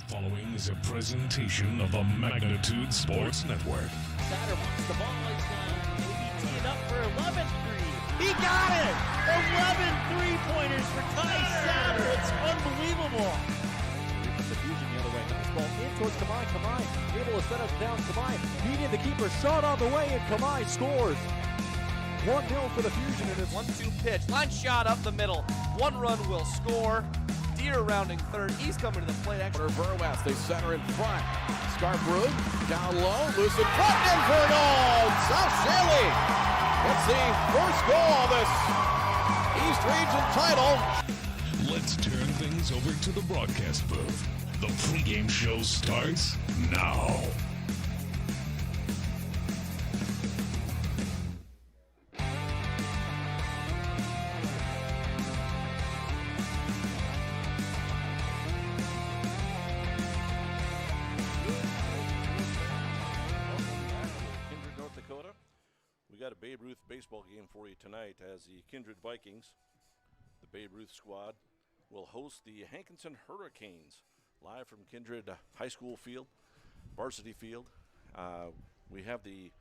Following is a presentation of the Magnitude Sports Network. Satter wants the ball. He's going to maybe tee it up for 11-3. He got it! 11 3-pointers for Ty Satter. It's unbelievable. The Fusion the other way. Nice ball in towards Kamai. Kamai able to set us down. Kamai beating the keeper. Shot on the way, and Kamai scores. 1-0 for the Fusion. And it's 1-2 pitch. Line shot up the middle. One run will score. Deer rounding third. He's coming to the plate. Burwest, they center in front. Scarborough down low, loose in front, in for a goal. South Shaley gets the first goal of this East Region title. Let's turn things over to the broadcast booth. The pregame show starts now. Got a Babe Ruth baseball game for you tonight as the Kindred Vikings, the Babe Ruth squad, will host the Hankinson Hurricanes live from Kindred High School field, varsity field. We have the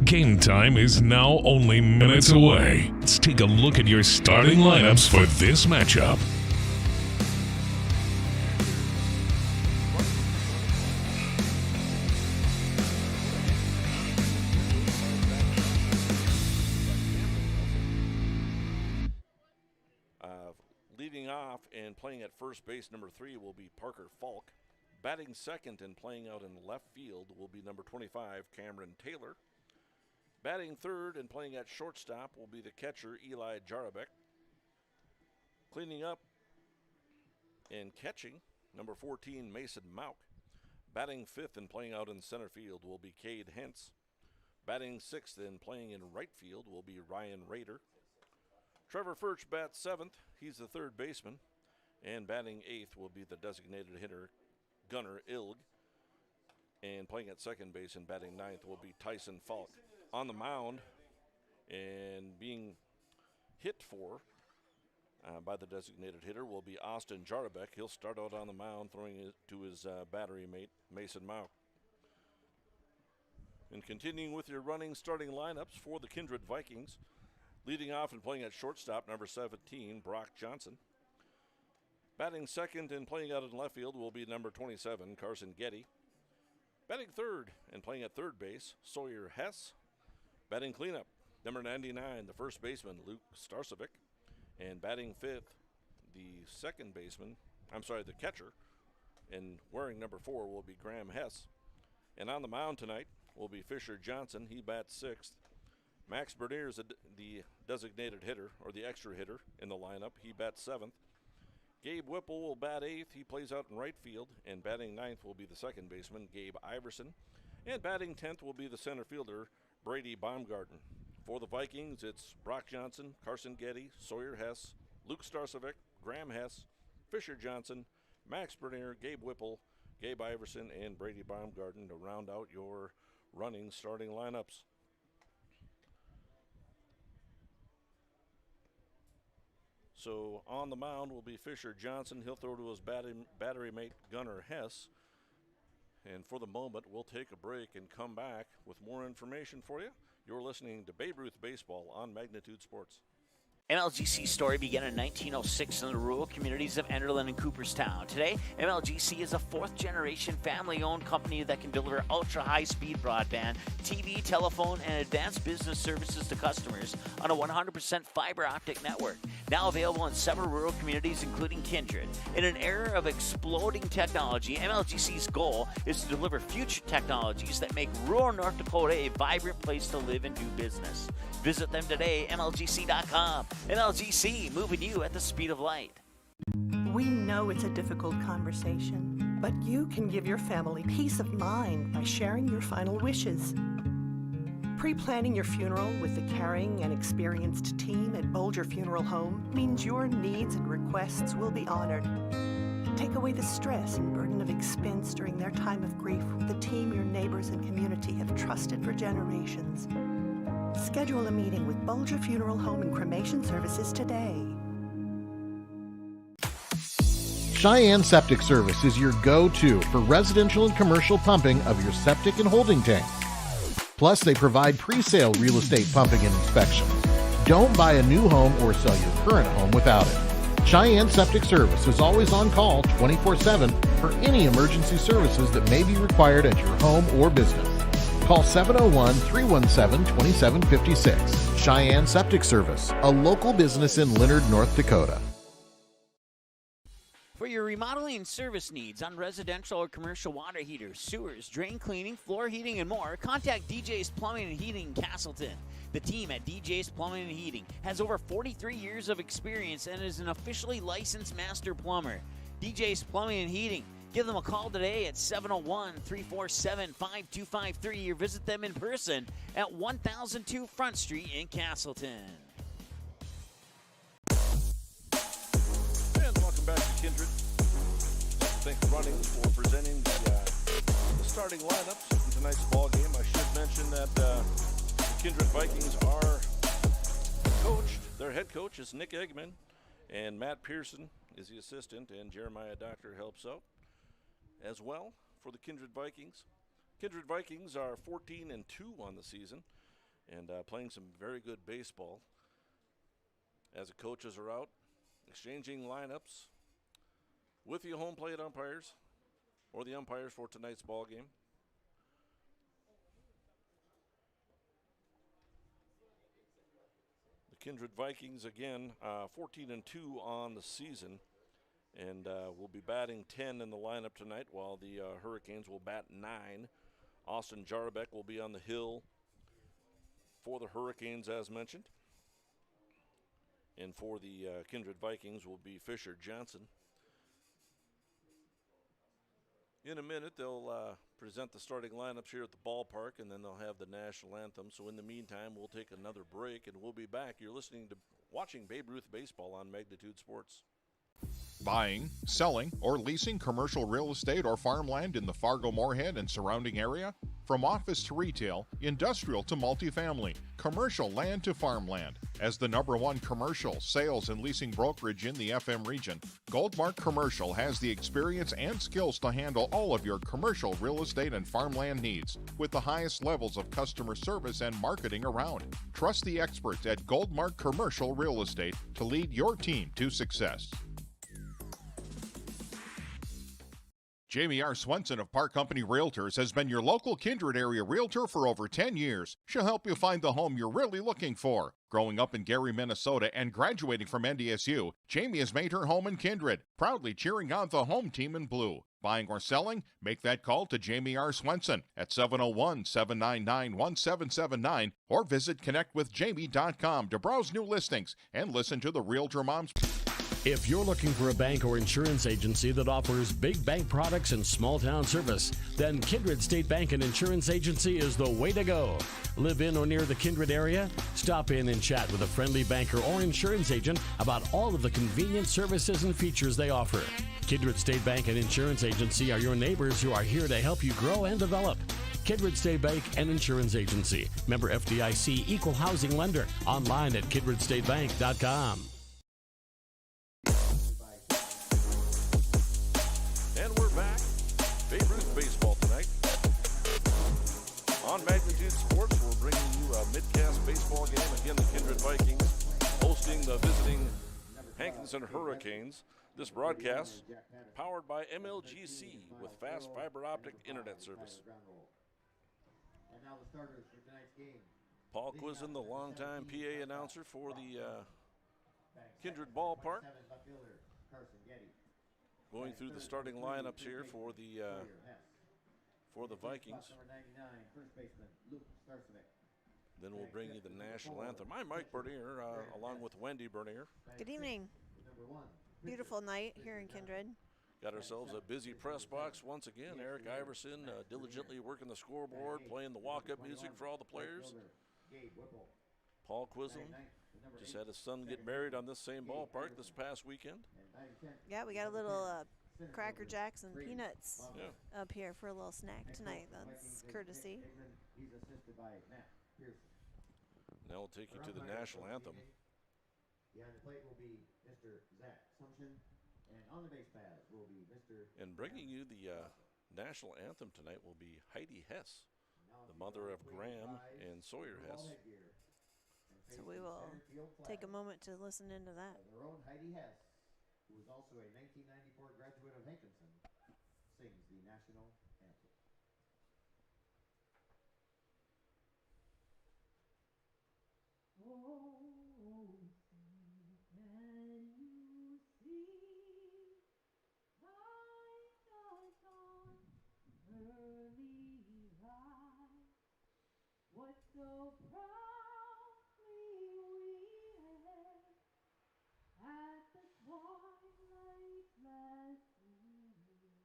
Game time is now only minutes away. Let's take a look at your starting lineups for this matchup. Leading off and playing at first base, number 3 will be Parker Falk. Batting second and playing out in left field will be number 25, Cameron Taylor. Batting third and playing at shortstop will be the catcher, Eli Jarabek. Cleaning up and catching, number 14, Mason Mauk. Batting fifth and playing out in center field will be Cade Hentz. Batting sixth and playing in right field will be Ryan Rader. Trevor Furch bats seventh. He's the third baseman. And batting eighth will be the designated hitter, Gunnar Ilg. And playing at second base and batting ninth will be Tyson Falk. On the mound and being hit for by the designated hitter will be Austin Jarabek. He'll start out on the mound throwing it to his battery mate, Mason Mauk. And continuing with your running starting lineups for the Kindred Vikings, leading off and playing at shortstop, number 17, Brock Johnson. Batting second and playing out in left field will be number 27, Carson Getty. Batting third and playing at third base, Sawyer Hess. Batting cleanup, number 99, the first baseman, Luke Starcevic. And batting fifth, the catcher, and wearing number 4 will be Graham Hess. And on the mound tonight will be Fisher Johnson. He bats sixth. Max Bernier is the designated hitter, or the extra hitter in the lineup. He bats seventh. Gabe Whipple will bat eighth. He plays out in right field. And batting ninth will be the second baseman, Gabe Iverson. And batting 10th will be the center fielder, Brady Baumgarten. For the Vikings, it's Brock Johnson, Carson Getty, Sawyer Hess, Luke Starcevic, Graham Hess, Fisher Johnson, Max Bernier, Gabe Whipple, Gabe Iverson, and Brady Baumgarten to round out your running starting lineups. So on the mound will be Fisher Johnson. He'll throw to his battery mate, Gunnar Hess. And for the moment, we'll take a break and come back with more information for you. You're listening to Babe Ruth Baseball on Magnitude Sports. MLGC's story began in 1906 in the rural communities of Enderlin and Cooperstown. Today, MLGC is a fourth-generation family-owned company that can deliver ultra-high-speed broadband, TV, telephone, and advanced business services to customers on a 100% fiber optic network. Now available in several rural communities, including Kindred. In an era of exploding technology, MLGC's goal is to deliver future technologies that make rural North Dakota a vibrant place to live and do business. Visit them today, MLGC.com. MLGC, moving you at the speed of light. We know it's a difficult conversation, but you can give your family peace of mind by sharing your final wishes. Pre-planning your funeral with the caring and experienced team at Bolger Funeral Home means your needs and requests will be honored. Take away the stress and burden of expense during their time of grief with the team your neighbors and community have trusted for generations. Schedule a meeting with Bolger Funeral Home and Cremation Services today. Cheyenne Septic Service is your go-to for residential and commercial pumping of your septic and holding tanks. Plus, they provide pre-sale real estate pumping and inspection. Don't buy a new home or sell your current home without it. Cheyenne Septic Service is always on call 24/7 for any emergency services that may be required at your home or business. Call 701-317-2756. Cheyenne Septic Service, a local business in Leonard, North Dakota. For your remodeling service needs on residential or commercial water heaters, sewers, drain cleaning, floor heating, and more, contact DJ's Plumbing and Heating in Castleton. The team at DJ's Plumbing and Heating has over 43 years of experience and is an officially licensed master plumber. DJ's Plumbing and Heating. Give them a call today at 701-347-5253 or visit them in person at 1002 Front Street in Castleton. And welcome back to Kindred. Thanks Running for presenting the starting lineups in tonight's ball game. I should mention that the Kindred Vikings are coached. Their head coach is Nick Eggman, and Matt Pearson is the assistant, and Jeremiah Doctor helps out as well for the Kindred Vikings. Kindred Vikings are 14-2 on the season and playing some very good baseball as the coaches are out exchanging lineups with the home plate umpires or the umpires for tonight's ball game. The Kindred Vikings again 14-2 on the season. And we'll be batting 10 in the lineup tonight while the Hurricanes will bat 9. Austin Jarbeck will be on the hill for the Hurricanes, as mentioned. And for the Kindred Vikings will be Fisher Johnson. In a minute, they'll present the starting lineups here at the ballpark, and then they'll have the national anthem. So in the meantime, we'll take another break, and we'll be back. You're watching Babe Ruth Baseball on Magnitude Sports. Buying, selling, or leasing commercial real estate or farmland in the Fargo-Moorhead and surrounding area? From office to retail, industrial to multifamily, commercial land to farmland. As the #1 commercial, sales, and leasing brokerage in the FM region, Goldmark Commercial has the experience and skills to handle all of your commercial real estate and farmland needs with the highest levels of customer service and marketing around. Trust the experts at Goldmark Commercial Real Estate to lead your team to success. Jamie R. Swenson of Park Company Realtors has been your local Kindred area realtor for over 10 years. She'll help you find the home you're really looking for. Growing up in Gary, Minnesota, and graduating from NDSU, Jamie has made her home in Kindred, proudly cheering on the home team in blue. Buying or selling? Make that call to Jamie R. Swenson at 701-799-1779 or visit connectwithjamie.com to browse new listings and listen to the Realtor Moms. If you're looking for a bank or insurance agency that offers big bank products and small town service, then Kindred State Bank and Insurance Agency is the way to go. Live in or near the Kindred area? Stop in and chat with a friendly banker or insurance agent about all of the convenient services and features they offer. Kindred State Bank and Insurance Agency are your neighbors who are here to help you grow and develop. Kindred State Bank and Insurance Agency. Member FDIC, Equal Housing Lender. Online at kindredstatebank.com. And we're back. Babe Ruth Baseball tonight. On Magnitude Sports, we're bringing you a mid-cast baseball game. Again, the Kindred Vikings hosting the visiting Hankinson Hurricanes. This broadcast powered by MLGC with fast fiber optic internet service. And now the starters for tonight's game. Paul Quizin, the longtime PA announcer for the Kindred Ballpark. Going through the starting lineups here for the Vikings. Then we'll bring you the national anthem. I'm Mike Bernier, along with Wendy Bernier. Good evening. Beautiful night here in Kindred. Got ourselves a busy press box once again. Eric Iverson diligently working the scoreboard, playing the walk-up music for all the players. Paul Quizin just had his son get married on this same ballpark this past weekend. Yeah, we got a little Cracker Jacks and peanuts up here for a little snack tonight. That's courtesy. Now we'll take you to the national anthem. Behind the plate will be Mr. Zach Sumption. And on the base paths will be Mr. And bringing you the national anthem tonight will be Heidi Hess, the mother of Graham and Sawyer Hess. So we will take a moment to listen into that. Their own Heidi Hess, who is also a 1994 graduate of Hankinson, sings the national anthem. Oh, can you see by the dawn's early light what so proudly we hailed at the twilight's last gleaming,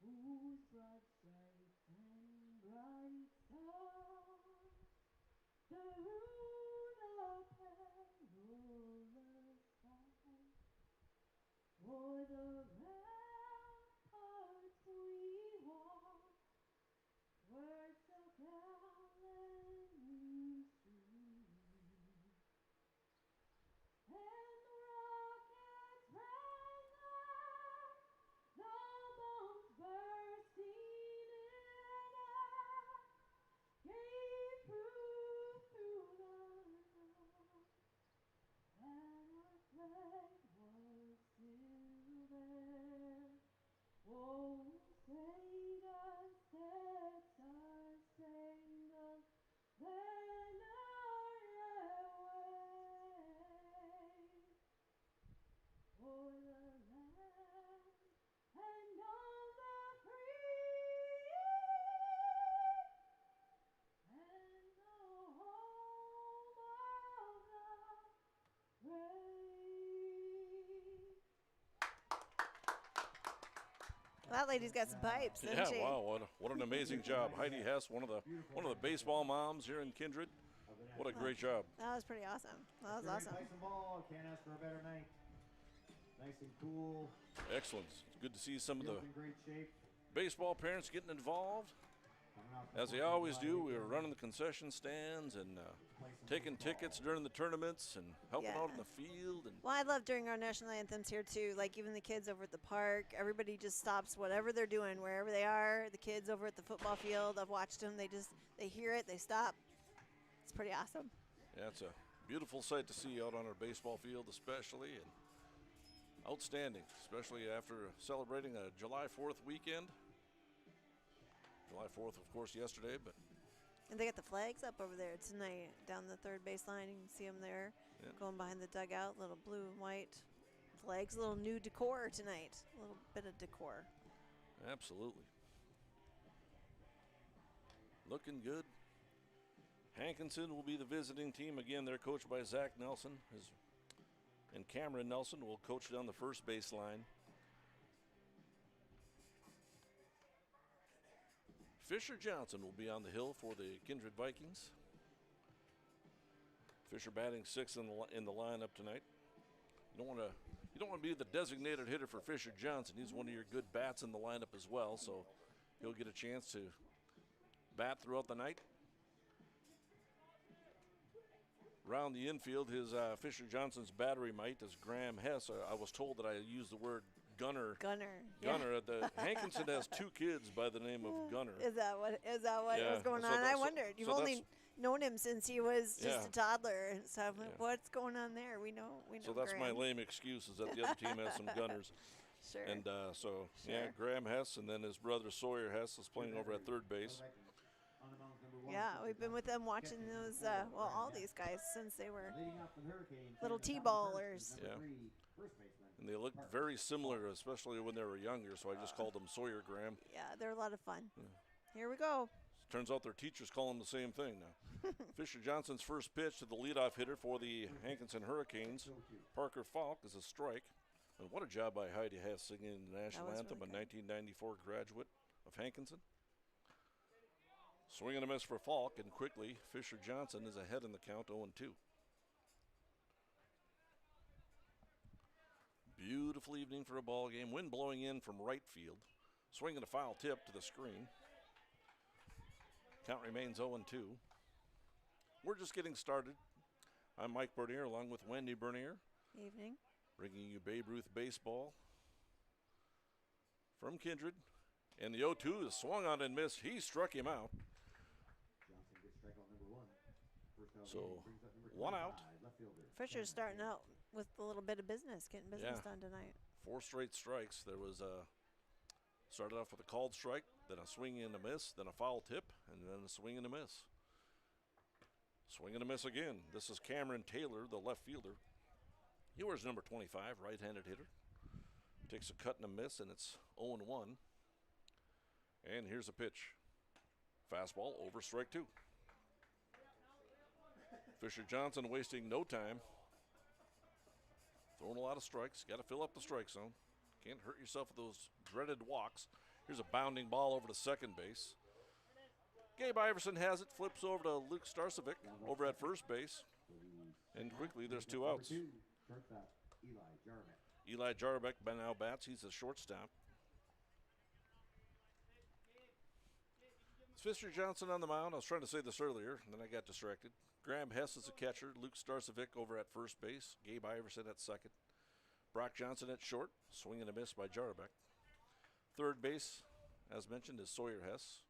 whose broad stripes and bright stars through the perilous fight o'er the ramparts we walked, were so gallantly streamed, and the rockets rang out, the bombs bursting in air, gave proof through the night that our flag was still there. Oh, say does that star-spangled banner yet wave o'er the land and of the free and the home of the brave. That lady's got some pipes, doesn't Yeah, she? wow, what an amazing job. Heidi Hess, one of the baseball moms here in Kindred. What a great job. That was pretty awesome. That was awesome. Play some ball. Can't ask for a better night. Nice and cool. Excellent. It's good to see some of the Field's in great shape. baseball parents getting involved. As they always do, we were running the concession stands and taking tickets during the tournaments and helping out in the field. And Well, I love during our national anthems here too. Like even the kids over at the park, everybody just stops whatever they're doing, wherever they are. The kids over at the football field, I've watched them. They hear it, they stop. It's pretty awesome. yeah, it's a beautiful sight to see out on our baseball field, especially, and outstanding, especially after celebrating a July 4th weekend. July 4th, of course, yesterday, but And they got the flags up over there tonight down the third baseline. You can see them there, going behind the dugout. Little blue and white flags, a little new decor tonight. A little bit of decor. absolutely. Looking good. Hankinson will be the visiting team. Again, they're coached by Zach Nelson. And Cameron Nelson will coach down the first baseline. Fisher Johnson will be on the hill for the Kindred Vikings. Fisher batting sixth in the lineup tonight. You don't want to be the designated hitter for Fisher Johnson. He's one of your good bats in the lineup as well, so he'll get a chance to bat throughout the night. Around the infield, his Fisher Johnson's battery mate is Graham Hess. I was told that I used the word Gunner. Gunner. The Hankinson has two kids by the name of Gunner. Is that what was going so on? I that's- wondered. You've so only known him since he was just Yeah. a toddler, and so I'm like, what's going on there? We know. So that's my Graham. lame excuse, is that the other team has some Gunners. Sure. And yeah, Sure. Graham Hess, and then his brother Sawyer Hess is playing over at third base. Yeah, we've been with them watching those, all these guys since they were little T-ballers. Yeah. And they look very similar, especially when they were younger, so I just called them Sawyer Graham. Yeah, they're a lot of fun. Here we go. Turns out their teachers call them the same thing now. Fisher Johnson's first pitch to the leadoff hitter for the Hankinson Hurricanes, Parker Falk, is a strike. And what a job by Heidi Hess singing the national anthem, really a 1994 graduate of Hankinson. Swing and a miss for Falk, and quickly Fisher Johnson is ahead in the count, 0-2. Beautiful evening for a ball game. Wind blowing in from right field. Swinging a foul tip to the screen. Count remains 0-2. We're just getting started. I'm Mike Bernier along with Wendy Bernier. Evening. bringing you Babe Ruth baseball from Kindred. And the 0-2 is swung on and missed. He struck him out. So 1 out. Fisher's starting out with a little bit of business, getting business done tonight. 4 straight strikes. There was started off with a called strike, then a swing and a miss, then a foul tip, and then a swing and a miss. Swing and a miss again. This is Cameron Taylor, the left fielder. He wears number 25, right-handed hitter. Takes a cut and a miss, and it's 0-1. And here's a pitch. Fastball over strike 2. Fisher Johnson wasting no time. Throwing a lot of strikes. Got to fill up the strike zone. Can't hurt yourself with those dreaded walks. Here's a bounding ball over to second base. Gabe Iverson has it. Flips over to Luke Starcevic over at first base. And quickly there's 2 outs. Eli Jarbeck now bats. He's a shortstop. It's Fisher Johnson on the mound. I was trying to say this earlier, and then I got distracted. Graham Hess is a catcher. Luke Starcevic over at first base. Gabe Iverson at second. Brock Johnson at short. Swing and a miss by Jarbeck. Third base, as mentioned, is Sawyer Hess.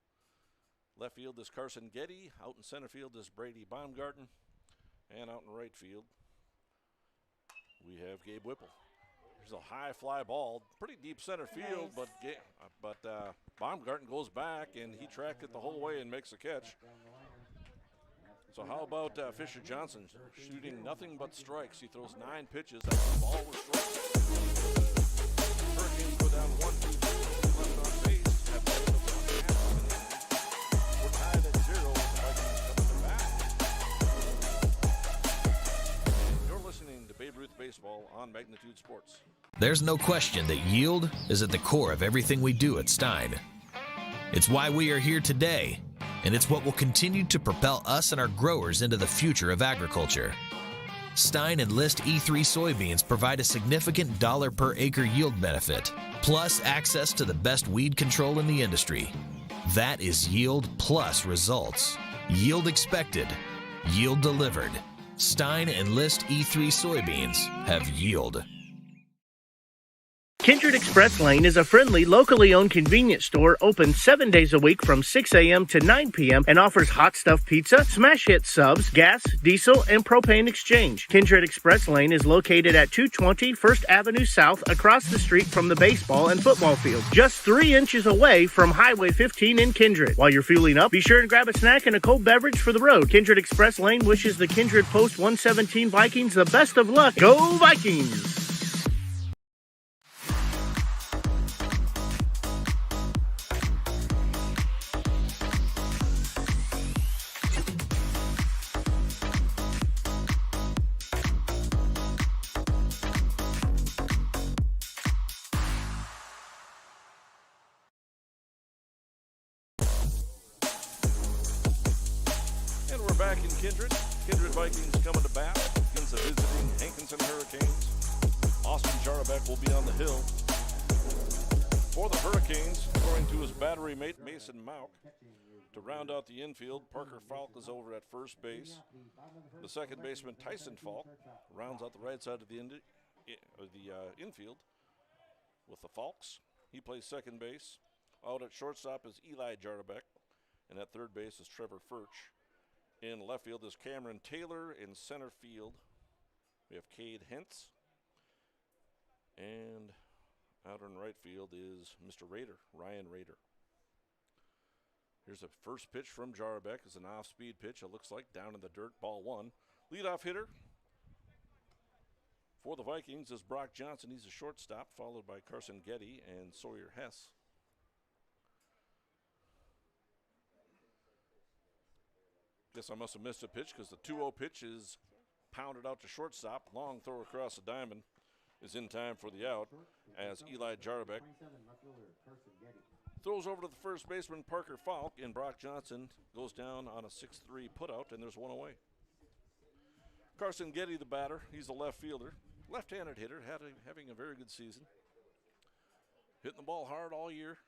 Left field is Carson Getty. Out in center field is Brady Baumgarten. And out in right field, we have Gabe Whipple. There's a high fly ball, pretty deep center field, but Baumgarten goes back, and he tracked it the whole way and makes a catch. So how about Fisher Johnson shooting nothing but strikes? He throws 9 pitches. That's all with strikes. Hurricanes go down 1-2 left on base. Have been about half of an inning. We're tied at 0 with the Vikings coming to bat. You're listening to Babe Ruth Baseball on Magnitude Sports. There's no question that yield is at the core of everything we do at Stein. It's why we are here today, and it's what will continue to propel us and our growers into the future of agriculture. Stein Enlist E3 soybeans provide a significant dollar per acre yield benefit, plus access to the best weed control in the industry. That is yield plus results. Yield expected, yield delivered. Stein Enlist E3 soybeans have yield. Kindred Express Lane is a friendly, locally owned convenience store open 7 days a week from 6 a.m. to 9 p.m. and offers hot stuff pizza, smash hit subs, gas, diesel, and propane exchange. Kindred Express Lane is located at 220 First Avenue South across the street from the baseball and football field, just 3 inches away from Highway 15 in Kindred. While you're fueling up, be sure and grab a snack and a cold beverage for the road. Kindred Express Lane wishes the Kindred Post 117 Vikings the best of luck. Go Vikings! Back in Kindred. Kindred Vikings coming to bat against the visiting Hankinson Hurricanes. Austin Jarbeck will be on the hill. For the Hurricanes, throwing to his battery mate Mason Mauk. To round out the infield, Parker Falk is over at first base. The second baseman Tyson Falk rounds out the right side of the infield with the Falks. He plays second base. Out at shortstop is Eli Jarbeck, and at third base is Trevor Furch. In left field is Cameron Taylor. In center field, we have Cade Hentz. And out in right field is Mr. Rader, Ryan Rader. Here's a first pitch from Jarbeck. It's an off-speed pitch. It looks like down in the dirt, ball 1. Leadoff hitter for the Vikings is Brock Johnson. He's a shortstop, followed by Carson Getty and Sawyer Hess. Guess I must have missed a pitch because the 2-0 pitch is pounded out to shortstop. Long throw across the diamond is in time for the out as Eli Jarbeck throws over to the first baseman Parker Falk, and Brock Johnson goes down on a 6-3 putout, and there's 1 away. Carson Getty, the batter, he's a left fielder, left-handed hitter, having a very good season. Hitting the ball hard all year.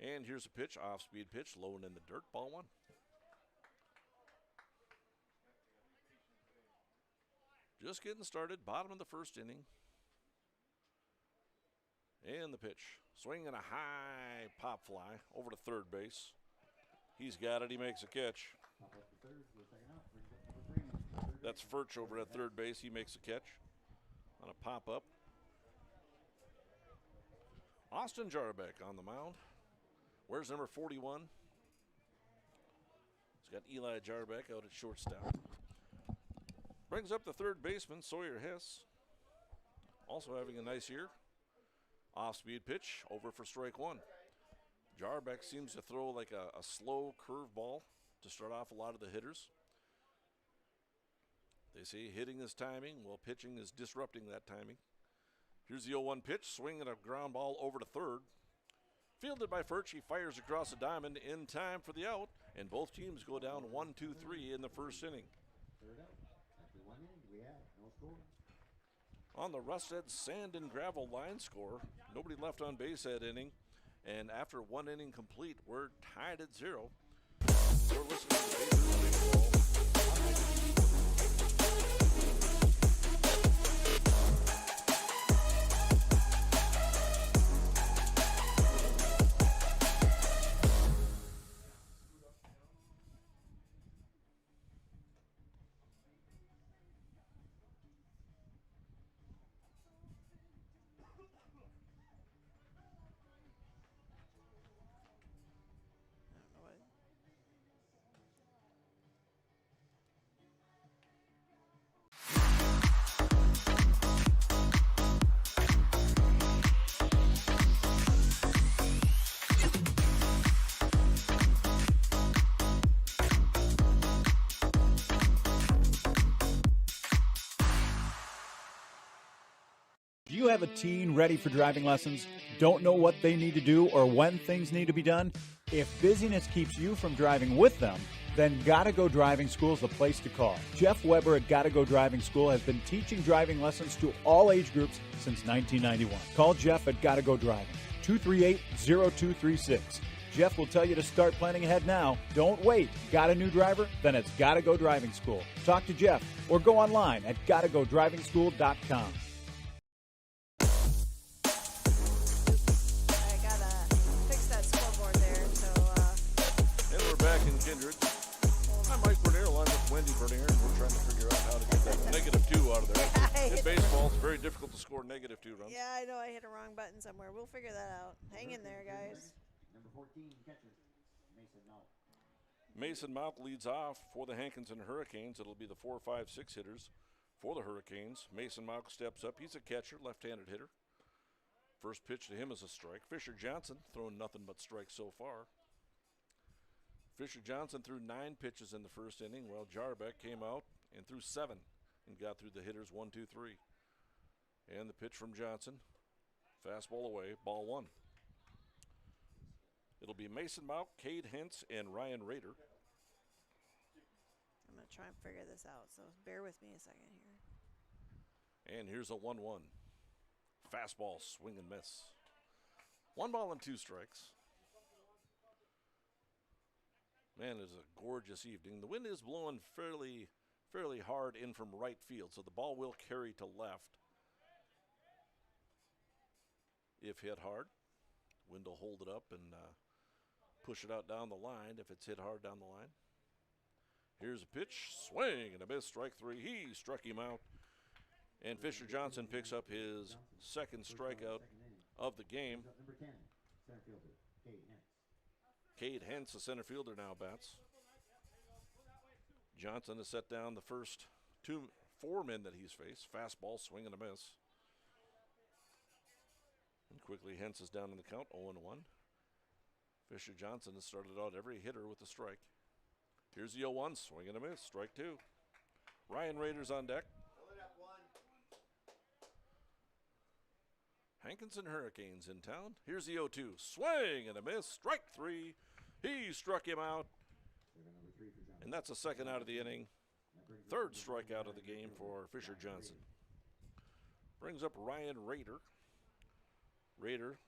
And here's a pitch, off-speed pitch, low and in the dirt, ball 1. Just getting started, bottom of the first inning. And the pitch. Swinging a high pop fly over to third base. He's got it. He makes a catch. That's Furch over at third base. He makes a catch on a pop-up. Austin Jarbeck on the mound. Where's number 41? He's got Eli Jarbeck out at shortstop. Brings up the third baseman, Sawyer Hess. Also having a nice year. Off-speed pitch, over for strike one. Jarbeck seems to throw like a slow curveball to start off a lot of the hitters. They say hitting is timing, while pitching is disrupting that timing. Here's the 0-1 pitch, swinging a ground ball over to third. Fielded by Furch, he fires across the diamond in time for the out, and both teams go down 1-2-3 in the first inning. On the Rusted Sand and Gravel line score, nobody left on base that inning, and after one inning complete, we're tied at 0. You're listening to Baseball. Do you have a teen ready for driving lessons? Don't know what they need to do or when things need to be done? If busyness keeps you from driving with them, then Gotta Go Driving School is the place to call. Jeff Weber at Gotta Go Driving School has been teaching driving lessons to all age groups since 1991. Call Jeff at Gotta Go Driving, 238-0236. Jeff will tell you to start planning ahead now. Don't wait. Got a new driver? Then it's Gotta Go Driving School. Talk to Jeff or go online at gottagodrivingschool.com. Back in Kindred. I'm Mike Bernier, along with Wendy Bernier, and we're trying to figure out how to get that -2 out of there. In baseball, it's very difficult to score -2 runs. Yeah, I know I hit a wrong button somewhere. We'll figure that out. Hang in there, guys. Number 14, catcher, Mason Mount. Mason Mount leads off for the Hankinson Hurricanes. It'll be the 4, 5, 6 hitters for the Hurricanes. Mason Mount steps up. He's a catcher, left-handed hitter. First pitch to him is a strike. Fisher Johnson throwing nothing but strikes so far. Fisher Johnson threw 9 pitches in the first inning, while Jarbeck came out and threw 7 and got through the hitters 1, 2, 3. And the pitch from Johnson, fastball away, ball 1. It'll be Mason Mount, Cade Hentz, and Ryan Rader. I'm going to try and figure this out, so bear with me a second here. And here's a 1-1. Fastball, swing and miss. 1 ball and 2 strikes. Man, it's a gorgeous evening. The wind is blowing fairly hard in from right field, so the ball will carry to left. If hit hard, wind will hold it up and push it out down the line if it's hit hard down the line. Here's a pitch, swing and a miss, strike 3. He struck him out. And Fisher Johnson picks up his second strikeout of the game. Number 10, center fielder, Cade Hentz. Cade Hentz, the center fielder, now bats. Johnson has set down the first 4 men that he's faced. Fastball, swing and a miss. And quickly Hentz is down in the count, 0-1. Fisher Johnson has started out every hitter with a strike. Here's the 0-1, swing and a miss, strike 2. Ryan Rader's on deck. Hankinson Hurricanes in town. Here's the 0-2. Swing and a miss. Strike 3. He struck him out. And that's a second out of the inning. Third strikeout of the game for Fisher Johnson. Brings up Ryan Rader. Rader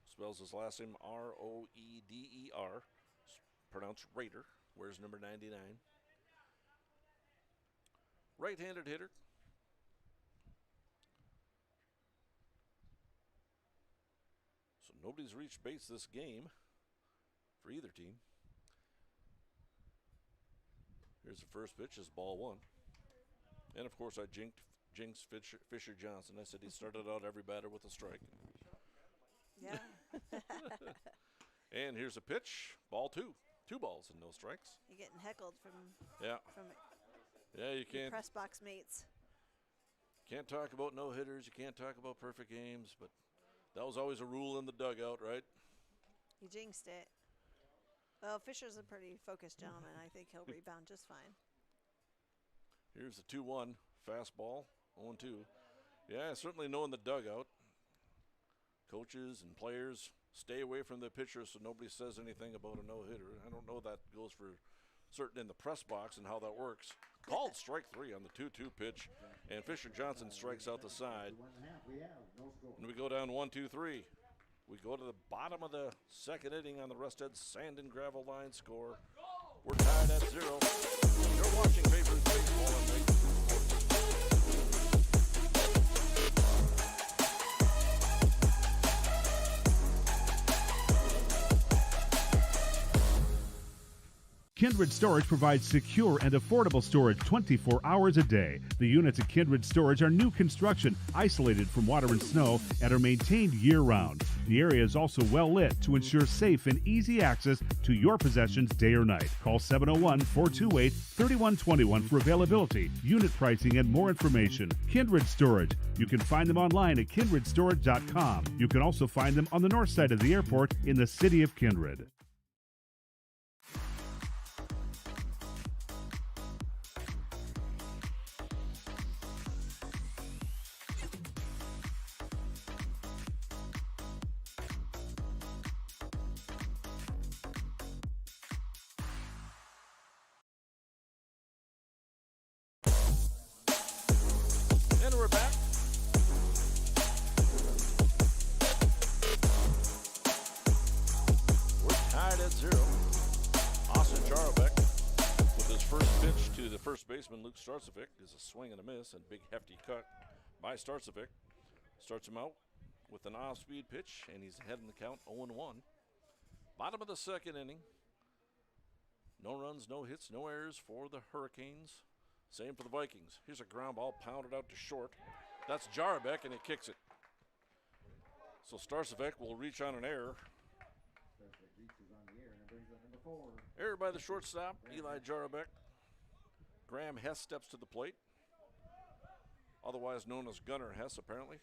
spells his last name R-O-E-D-E-R. Pronounced Rader. Wears number 99. Right-handed hitter. Nobody's reached base this game for either team. Here's the first pitch, is ball 1. And of course I jinxed Fisher Johnson. I said he started out every batter with a strike. Yeah. And here's a pitch, ball 2. 2 balls and no strikes. You're getting heckled from Yeah, you your can't press box mates. Can't talk about no-hitters. You can't talk about perfect games, but that was always a rule in the dugout, right? You jinxed it. Well, Fisher's a pretty focused gentleman. I think he'll rebound just fine. Here's the 2-1 fastball, 0-2. Yeah, certainly know in the dugout, coaches and players stay away from the pitcher so nobody says anything about a no-hitter. I don't know that goes for certain in the press box and how that works. Called strike 3 on the 2-2 pitch, and Fisher Johnson strikes out the side. And we go down 1-2-3. We go to the bottom of the second inning on the Rusted Sand and Gravel line score. We're tied at 0. You're watching Papers Baseball on Vegas Sports. Kindred Storage provides secure and affordable storage 24 hours a day. The units at Kindred Storage are new construction, isolated from water and snow, and are maintained year-round. The area is also well lit to ensure safe and easy access to your possessions day or night. Call 701-428-3121 for availability, unit pricing, and more information. Kindred Storage. You can find them online at kindredstorage.com. You can also find them on the north side of the airport in the city of Kindred. And we're back. We're tied at 0. Austin Jarobek with his first pitch to the first baseman, Luke Starcevic, is a swing and a miss and big hefty cut by Starcevic. Starts him out with an off-speed pitch, and he's ahead in the count 0-1. Bottom of the second inning. No runs, no hits, no errors for the Hurricanes. Same for the Vikings. Here's a ground ball pounded out to short. That's Jarobek, and he kicks it. So Starcevic will reach on an error. Error by the shortstop, Eli Jarobek. Graham Hess steps to the plate, otherwise known as Gunnar Hess, apparently.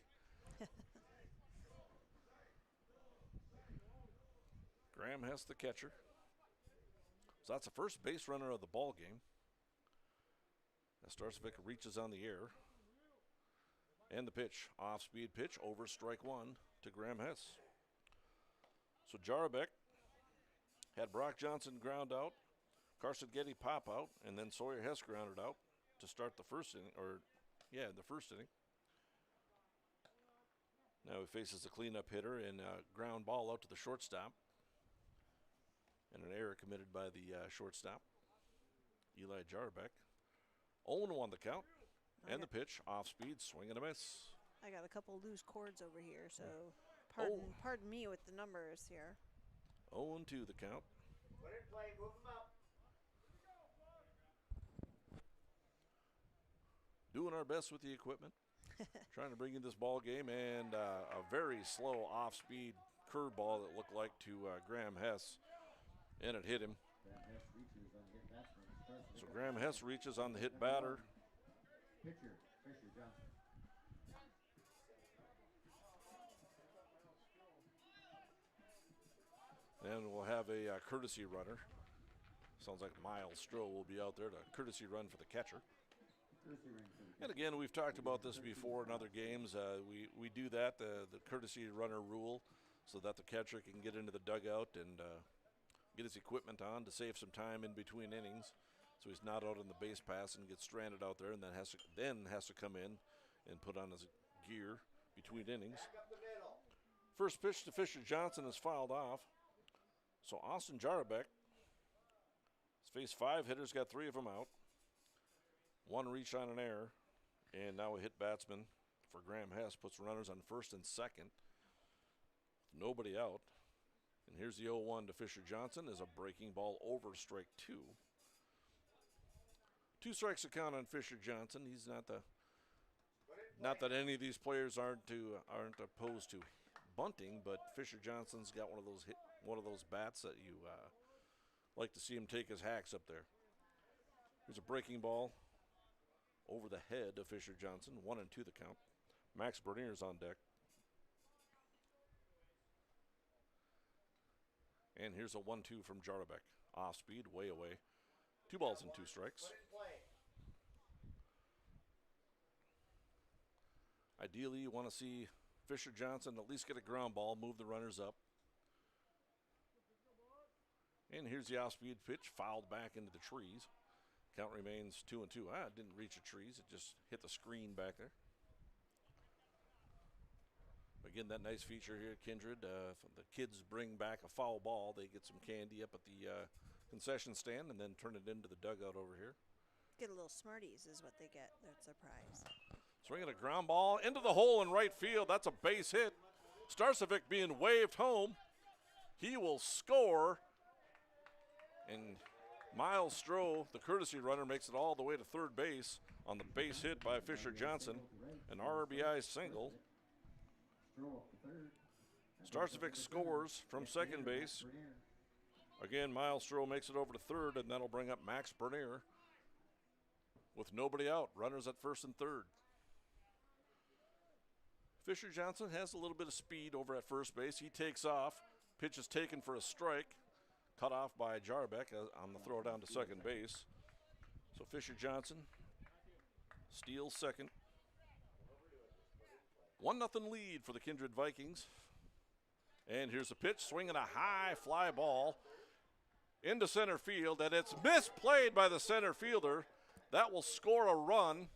Graham Hess, the catcher. So that's the first base runner of the ball game. As Starcevic reaches on the air. And the pitch, off-speed pitch, over strike 1 to Graham Hess. So Jarobek had Brock Johnson ground out, Carson Getty pop out, and then Sawyer Hess grounded out to start the first inning, the first inning. Now he faces the cleanup hitter and a ground ball out to the shortstop. And an error committed by the shortstop, Eli Jarobek. 0-1 the count, and the pitch, off speed, swing and a miss. I got a couple loose cords over here, so pardon me with the numbers here. 0-2 the count. Put it in play, move them up. Doing our best with the equipment. Trying to bring in this ball game, and a very slow off-speed curveball that looked like to Graham Hess, and it hit him. So Graham Hess reaches on the hit batter. Pitcher, Fisher Johnson. And we'll have a courtesy runner. Sounds like Miles Stroh will be out there to courtesy run for the catcher. And again, we've talked about this before in other games. We do that, the courtesy runner rule, so that the catcher can get into the dugout and get his equipment on to save some time in between innings. So he's not out on the base pass and gets stranded out there, and then has to come in and put on his gear between innings. First pitch to Fisher Johnson is fouled off. So Austin Jarobek has faced 5 hitters, got 3 of them out. 1 reach on an error, and now a hit batsman for Graham Hess puts runners on first and second. nobody out. And here's the 0-1 to Fisher Johnson as a breaking ball over strike 2. 2 strikes to count on Fisher Johnson. He's not that any of these players aren't opposed to bunting, but Fisher Johnson's got one of those bats that you like to see him take his hacks up there. Here's a breaking ball over the head of Fisher Johnson. 1-2 the count. Max Bernier's on deck. And here's a 1-2 from Jarabek. Off speed, way away. 2 balls and 2 strikes. Ideally, you want to see Fisher Johnson at least get a ground ball, move the runners up. And here's the off-speed pitch, fouled back into the trees. Count remains 2-2. It didn't reach the trees. It just hit the screen back there. Again, that nice feature here at Kindred. The kids bring back a foul ball. They get some candy up at the concession stand and then turn it into the dugout over here. Get a little Smarties is what they get. That's their prize. Swinging a ground ball into the hole in right field. That's a base hit. Starcevic being waved home. He will score. And Miles Stroh, the courtesy runner, makes it all the way to third base on the base hit by Fisher Johnson. An RBI single. Starcevic scores from second base. Again, Miles Stroh makes it over to third, and that'll bring up Max Bernier with nobody out. Runners at first and third. Fisher Johnson has a little bit of speed over at first base. He takes off. Pitch is taken for a strike. Cut off by Jarbeck on the throw down to second base. So Fisher Johnson steals second. 1-0 lead for the Kindred Vikings. And here's the pitch, swinging a high fly ball into center field, and it's misplayed by the center fielder. That will score a run.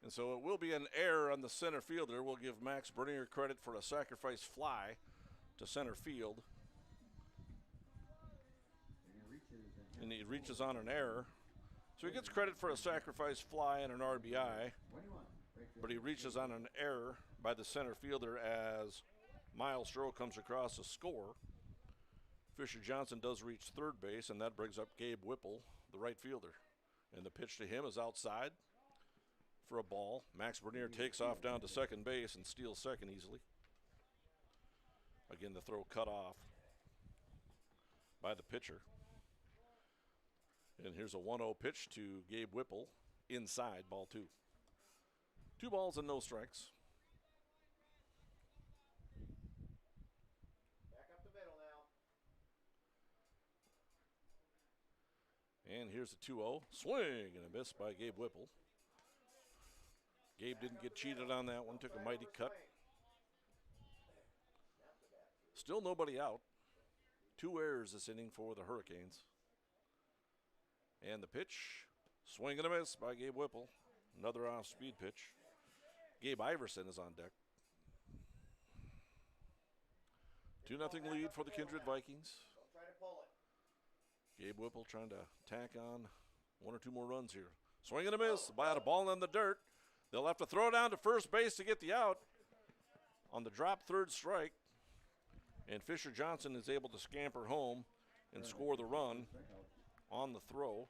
And so it will be an error on the center fielder. We'll give Max Bernier credit for a sacrifice fly to center field. And he reaches on an error. So he gets credit for a sacrifice fly and an RBI. But he reaches on an error by the center fielder as Miles Stroh comes across to score. Fisher Johnson does reach third base, and that brings up Gabe Whipple, the right fielder. And the pitch to him is outside for a ball. Max Bernier takes off down to second base and steals second easily. Again, the throw cut off by the pitcher. And here's a 1-0 pitch to Gabe Whipple inside, ball 2. 2 balls and no strikes. Back up the middle now. And here's the 2-0. Swing and a miss by Gabe Whipple. Gabe didn't get cheated on that one. Took a mighty cut. Still nobody out. 2 errors this inning for the Hurricanes. And the pitch. Swing and a miss by Gabe Whipple. Another off-speed pitch. Gabe Iverson is on deck. 2-0 lead for the Kindred Vikings. Gabe Whipple trying to tack on 1 or 2 more runs here. Swing and a miss. By a ball in the dirt. They'll have to throw down to first base to get the out on the drop third strike. And Fisher Johnson is able to scamper home and score the run on the throw.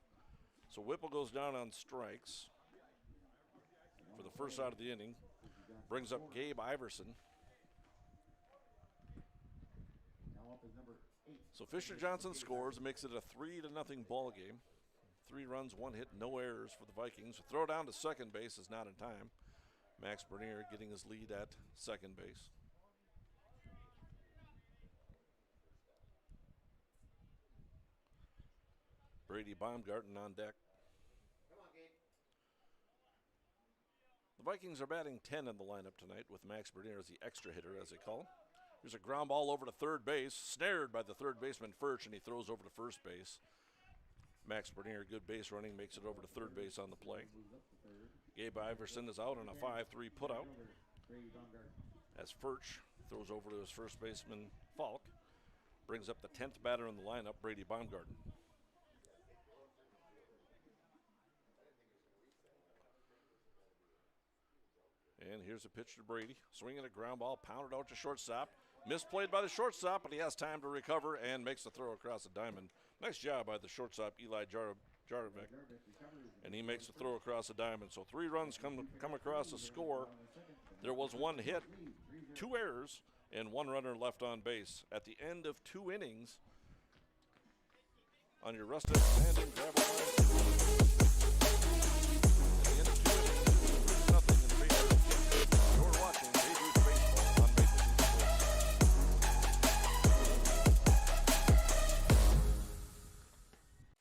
So Whipple goes down on strikes for the first out of the inning. Brings up Gabe Iverson. So Fisher Johnson scores and makes it a 3-0 ball game. 3 runs, 1 hit, no errors for the Vikings. Throw down to second base is not in time. Max Bernier getting his lead at second base. Brady Baumgarten on deck. The Vikings are batting 10 in the lineup tonight with Max Bernier as the extra hitter, as they call him. Here's a ground ball over to third base, snared by the third baseman Furch, and he throws over to first base. Max Bernier, good base running, makes it over to third base on the play. Gabe Iverson is out on a 5-3 putout as Furch throws over to his first baseman Falk. Brings up the 10th batter in the lineup, Brady Baumgarten. And here's a pitch to Brady. Swinging a ground ball, pounded out to shortstop. Misplayed by the shortstop, but he has time to recover and makes the throw across the diamond. Nice job by the shortstop, Eli Jarvik. And he makes the throw across the diamond. So 3 runs come across the score. There was 1 hit, 2 errors, and 1 runner left on base. At the end of 2 innings, on your rustic standing gravel line. At the end of 2 innings, 3-0 in favor of Kindred. You're watching Babe Ruth Baseball on Maple Leaf Sports.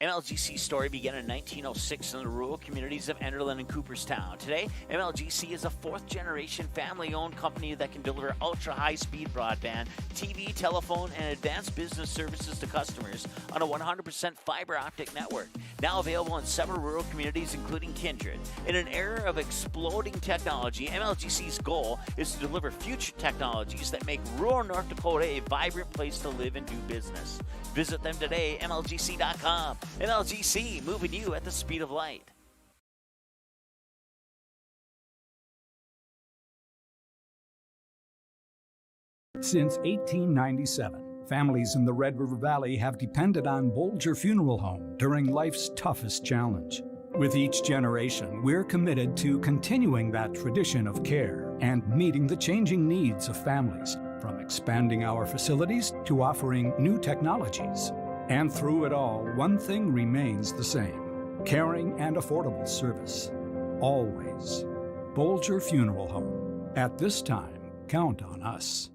MLGC story began in 1906 in the rural communities of Enderlin and Cooperstown. Today, MLGC is a 4th-generation family-owned company that can deliver ultra-high-speed broadband, TV, telephone, and advanced business services to customers on a 100% fiber optic network. Now available in several rural communities, including Kindred. In an era of exploding technology, MLGC's goal is to deliver future technologies that make rural North Dakota a vibrant place to live and do business. Visit them today, MLGC.com. MLGC, moving you at the speed of light. Since 1897, families in the Red River Valley have depended on Bolger Funeral Home during life's toughest challenge. With each generation, we're committed to continuing that tradition of care and meeting the changing needs of families, from expanding our facilities to offering new technologies. And through it all, one thing remains the same: caring and affordable service. Always. Bolger Funeral Home. At this time, count on us.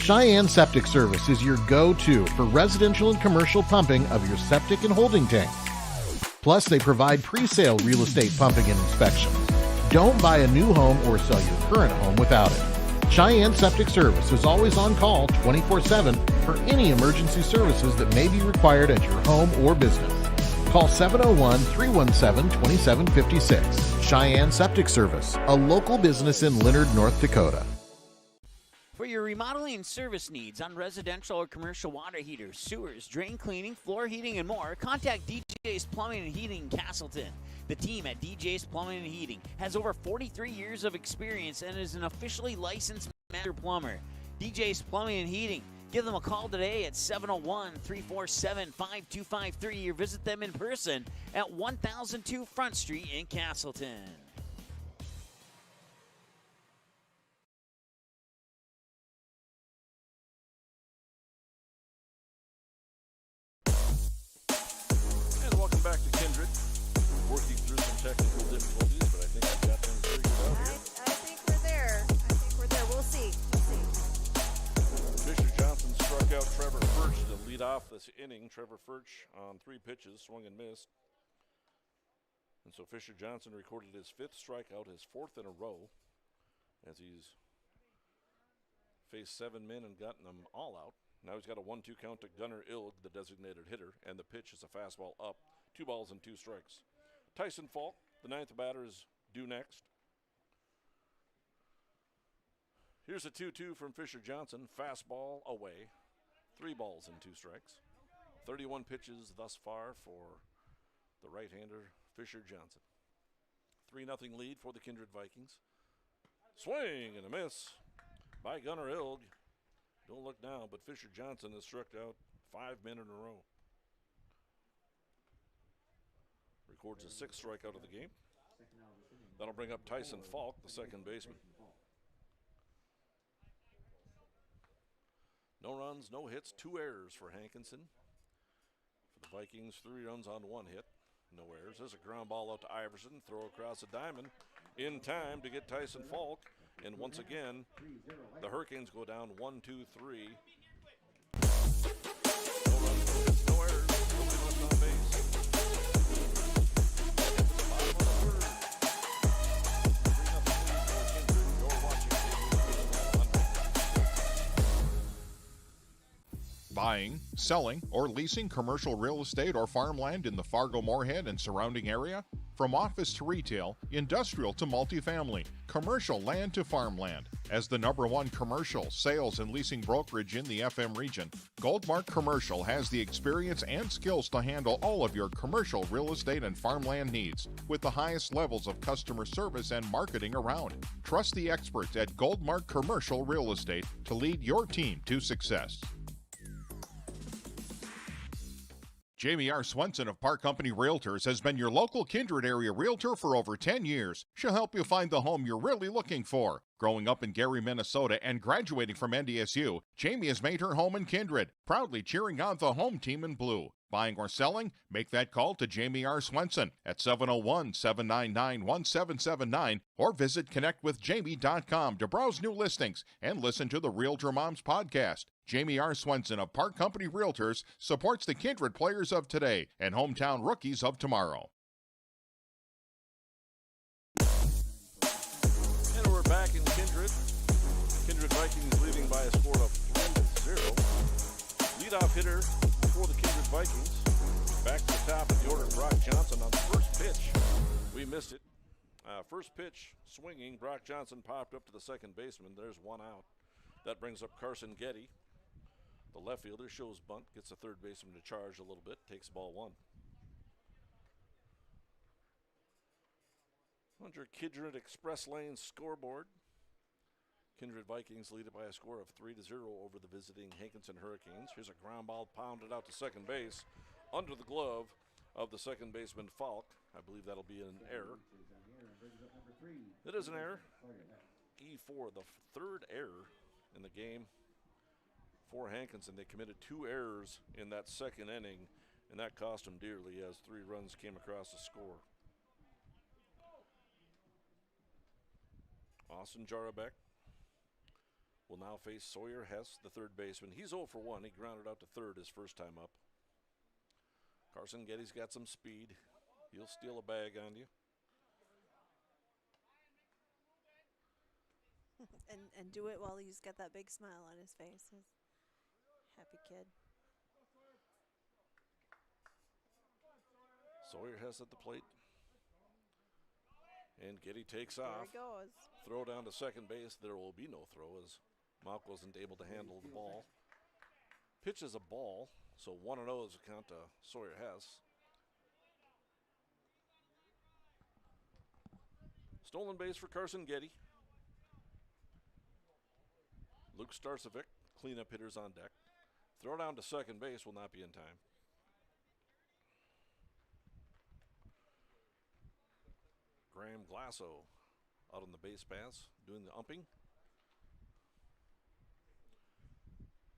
Cheyenne Septic Service is your go-to for residential and commercial pumping of your septic and holding tank. Plus, they provide pre-sale real estate pumping and inspection. Don't buy a new home or sell your current home without it. Cheyenne Septic Service is always on call 24/7 for any emergency services that may be required at your home or business. Call 701-317-2756. Cheyenne Septic Service, a local business in Leonard, North Dakota. For your remodeling and service needs on residential or commercial water heaters, sewers, drain cleaning, floor heating, and more, contact DJ's Plumbing and Heating in Castleton. The team at DJ's Plumbing and Heating has over 43 years of experience and is an officially licensed master plumber. DJ's Plumbing and Heating. Give them a call today at 701-347-5253 or visit them in person at 1002 Front Street in Castleton. And welcome back to Kindred. Working through some technical difficulties, but I think we've got things figured out here. I think we're there. We'll see. Fisher Johnson struck out Trevor Furch to lead off this inning. Trevor Furch on 3 pitches, swung and missed. And so Fisher Johnson recorded his 5th strikeout, his 4th in a row, as he's faced 7 men and gotten them all out. Now he's got a 1-2 count to Gunnar Ilg, the designated hitter, and the pitch is a fastball up. 2 balls and 2 strikes. Tyson Falk, the 9th batter, is due next. Here's a 2-2 from Fisher Johnson. Fastball away. 3 balls and 2 strikes. 31 pitches thus far for the right-hander, Fisher Johnson. 3-0 lead for the Kindred Vikings. Swing and a miss by Gunnar Ilg. Don't look now, but Fisher Johnson has struck out 5 men in a row. Records his 6th strikeout of the game. That'll bring up Tyson Falk, the second baseman. No runs, no hits, 2 errors for Hankinson. For the Vikings, 3 runs on 1 hit, no errors. There's a ground ball out to Iverson, throw across the diamond in time to get Tyson Falk. And once again, the Hurricanes go down 1-2-3. No runs, no hits, no errors, nobody left on base. Buying, selling, or leasing commercial real estate or farmland in the Fargo-Moorhead and surrounding area? From office to retail, industrial to multifamily, commercial land to farmland. As the #1 commercial, sales, and leasing brokerage in the FM region, Goldmark Commercial has the experience and skills to handle all of your commercial real estate and farmland needs with the highest levels of customer service and marketing around. Trust the experts at Goldmark Commercial Real Estate to lead your team to success. Jamie R. Swenson of Park Company Realtors has been your local Kindred area realtor for over 10 years. She'll help you find the home you're really looking for. Growing up in Gary, Minnesota and graduating from NDSU, Jamie has made her home in Kindred, proudly cheering on the home team in blue. Buying or selling? Make that call to Jamie R. Swenson at 701-799-1779 or visit connectwithjamie.com to browse new listings and listen to the Realtor Moms podcast. Jamie R. Swenson of Park Company Realtors supports the Kindred players of today and hometown rookies of tomorrow. And we're back in Kindred. Kindred Vikings leading by a score of 3-0. Leadoff hitter for the Kindred Vikings. Back to the top of the order, Brock Johnson on the first pitch. We missed it. First pitch swinging, Brock Johnson popped up to the second baseman. There's one out. That brings up Carson Getty. The left fielder shows bunt, gets the third baseman to charge a little bit, takes ball one. Under Kindred Express Lane scoreboard, Kindred Vikings lead it by a score of 3-0 over the visiting Hankinson Hurricanes. Here's a ground ball pounded out to second base under the glove of the second baseman Falk. I believe that'll be an error. It is an error. E4, the third error in the game for Hankinson. They committed 2 errors in that second inning, and that cost them dearly as 3 runs came across the score. Austin Jarabek will now face Sawyer Hess, the third baseman. He's 0 for 1. He grounded out to third his first time up. Carson Getty's got some speed. He'll steal a bag on you. and do it while he's got that big smile on his face. He's a happy kid. Sawyer Hess at the plate. And Getty takes There off. he goes. Throw down to second base. There will be no throw as Malk wasn't able to handle the ball. Pitch is a ball, so 1-0 is a count to Sawyer Hess. Stolen base for Carson Getty. Luke Starcevic, cleanup hitters on deck. Throw down to second base will not be in time. Graham Glasso out on the base pass, doing the umping.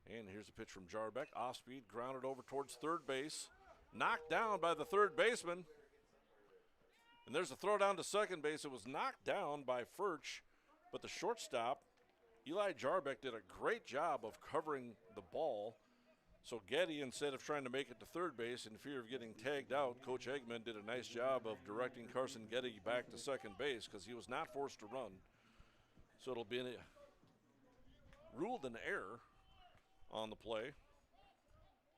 And here's a pitch from Jarbeck. Off speed, grounded over towards third base. Knocked down by the third baseman. And there's a throw down to second base. It was knocked down by Furch, but the shortstop, Eli Jarbeck, did a great job of covering the ball. So Getty, instead of trying to make it to third base in fear of getting tagged out, Coach Eggman did a nice job of directing Carson Getty back to second base because he was not forced to run. So it'll be ruled an error on the play.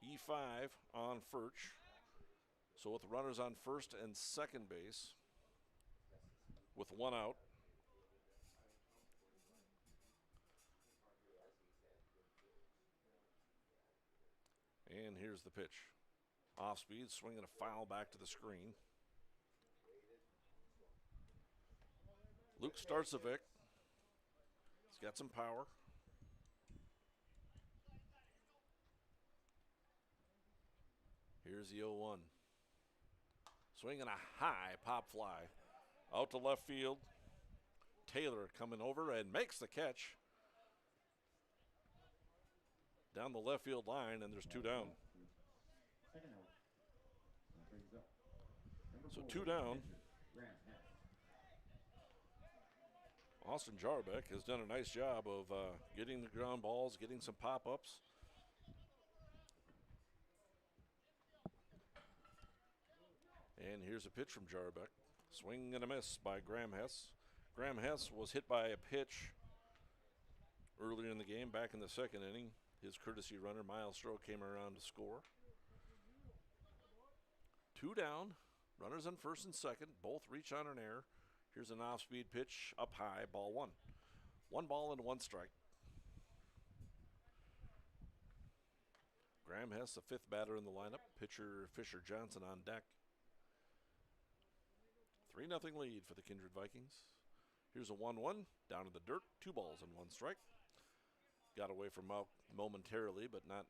E5 on Furch. So with runners on first and second base, with 1 out. And here's the pitch. Off speed, swinging a foul back to the screen. Luke Starcevic. He's got some power. Here's the 0-1. Swinging a high pop fly out to left field. Taylor coming over and makes the catch down the left field line, and there's 2 down. So 2 down. Austin Jarbeck has done a nice job of getting the ground balls, getting some pop-ups. And here's a pitch from Jarbeck. Swing and a miss by Graham Hess. Graham Hess was hit by a pitch earlier in the game, back in the second inning. His courtesy runner, Miles Stroh, came around to score. 2 down. Runners on first and second, both reach on an air. Here's an off-speed pitch up high, ball one. 1 ball and 1 strike. Graham has the 5th batter in the lineup. Pitcher Fisher Johnson on deck. 3-0 lead for the Kindred Vikings. Here's a 1-1 down in the dirt. 2 balls and 1 strike. Got away from Mount momentarily, but not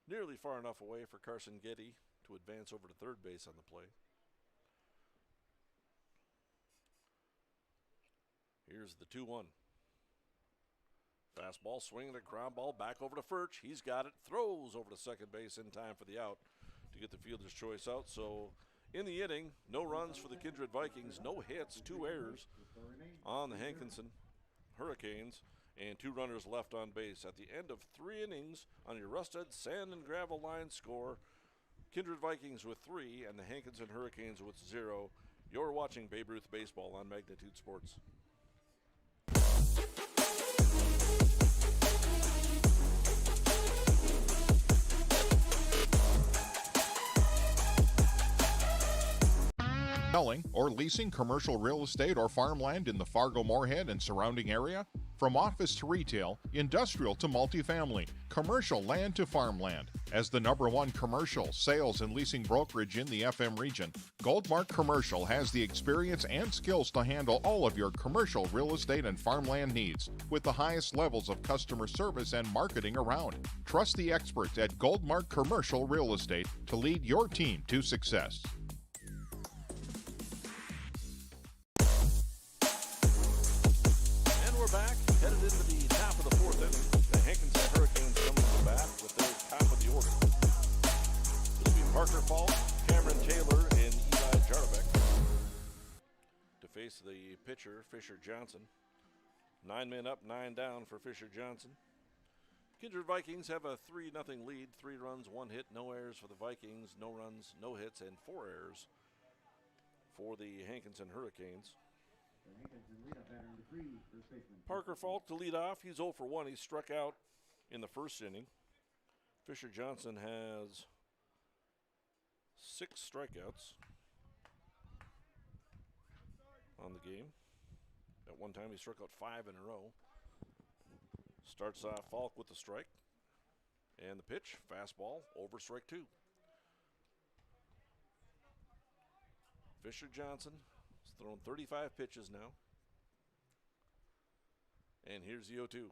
nearly far enough away for Carson Getty to advance over to third base on the play. Here's the 2-1. Fastball, swinging a ground ball back over to Furch. He's got it, throws over to second base in time for the out to get the fielder's choice out. So in the inning, no runs for the Kindred Vikings, no hits, 2 errors on the Hankinson Hurricanes, and 2 runners left on base. At the end of 3 innings on your rusted sand and gravel line score, Kindred Vikings with 3 and the Hankinson Hurricanes with 0. You're watching Babe Ruth Baseball on Magnitude Sports. Selling or leasing commercial real estate or farmland in the Fargo-Moorhead and surrounding area? From office to retail, industrial to multifamily, commercial land to farmland. As the #1 commercial, sales, and leasing brokerage in the FM region, Goldmark Commercial has the experience and skills to handle all of your commercial real estate and farmland needs with the highest levels of customer service and marketing around. Trust the experts at Goldmark Commercial Real Estate to lead your team to success. We're back, headed into the top of the 4th inning. The Hankinson Hurricanes come to the bat with their top of the order. It'll be Parker Falk, Cameron Taylor, and Eli Jarbeck to face the pitcher, Fisher Johnson. 9 men up, 9 down for Fisher Johnson. Kindred Vikings have a 3-0 lead. 3 runs, 1 hit, no errors for the Vikings. No runs, no hits, and 4 errors for the Hankinson Hurricanes. Parker Falk to lead off. He's 0 for 1. He struck out in the first inning. Fisher Johnson has 6 strikeouts on the game. At one time, he struck out 5 in a row. Starts off Falk with the strike. And the pitch, fastball, over strike 2. Fisher Johnson has thrown 35 pitches now. And here's the 0-2.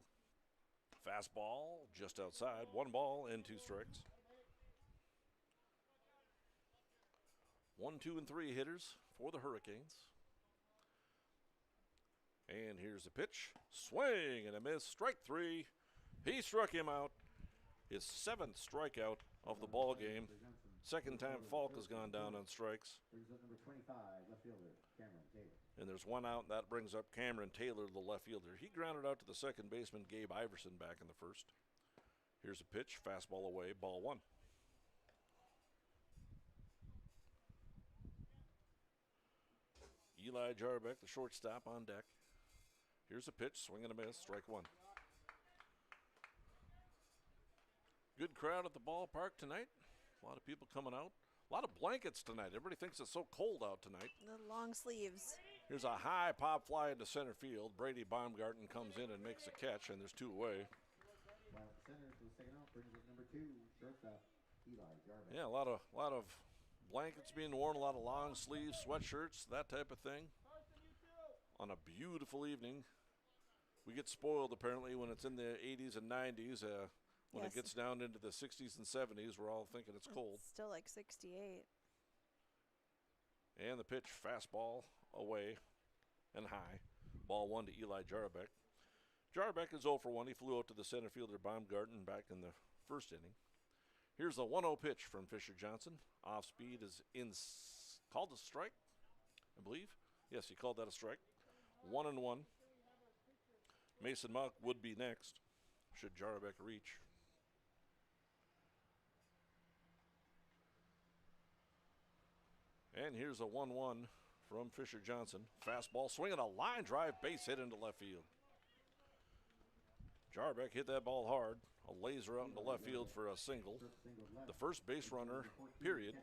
Fastball just outside. 1 ball and 2 strikes. 1, 2, and 3 hitters for the Hurricanes. And here's the pitch. Swing and a miss. Strike 3. He struck him out. His 7th strikeout of the ball game. Second time Falk has gone down on strikes. Number 25, left fielder, Cameron Taylor. And there's 1 out, and that brings up Cameron Taylor, the left fielder. He grounded out to the second baseman, Gabe Iverson, back in the first. Here's a pitch, fastball away, ball 1. Eli Jarbeck, the shortstop, on deck. Here's a pitch, swing and a miss, strike 1. Good crowd at the ballpark tonight. A lot of people coming out. A lot of blankets tonight. Everybody thinks it's so cold out tonight. The long sleeves. Here's a high pop fly into center field. Brady Baumgarten comes in and makes a catch, and there's 2 away. Center for the second out, brings up number 2, shortstop, Eli Jarbeck. Yeah, a lot of blankets being worn, a lot of long sleeves, sweatshirts, that type of thing. On a beautiful evening. We get spoiled, apparently, when it's in the 80s and 90s. When Yes. it gets down into the 60s and 70s, we're all thinking it's cold. It's still like 68. And the pitch, fastball away and high. Ball 1 to Eli Jarbeck. Jarbeck is 0 for 1. He flew out to the center fielder Baumgarten back in the first inning. Here's the 1-0 pitch from Fisher Johnson. Off speed is called a strike, I believe. Yes, he called that a strike. 1-1. Mason Muck would be next, should Jarbeck reach. And here's a 1-1 from Fisher Johnson. Fastball, swinging a line drive, base hit into left field. Jarbeck hit that ball hard. A laser out into left field for a single. The first base runner, period,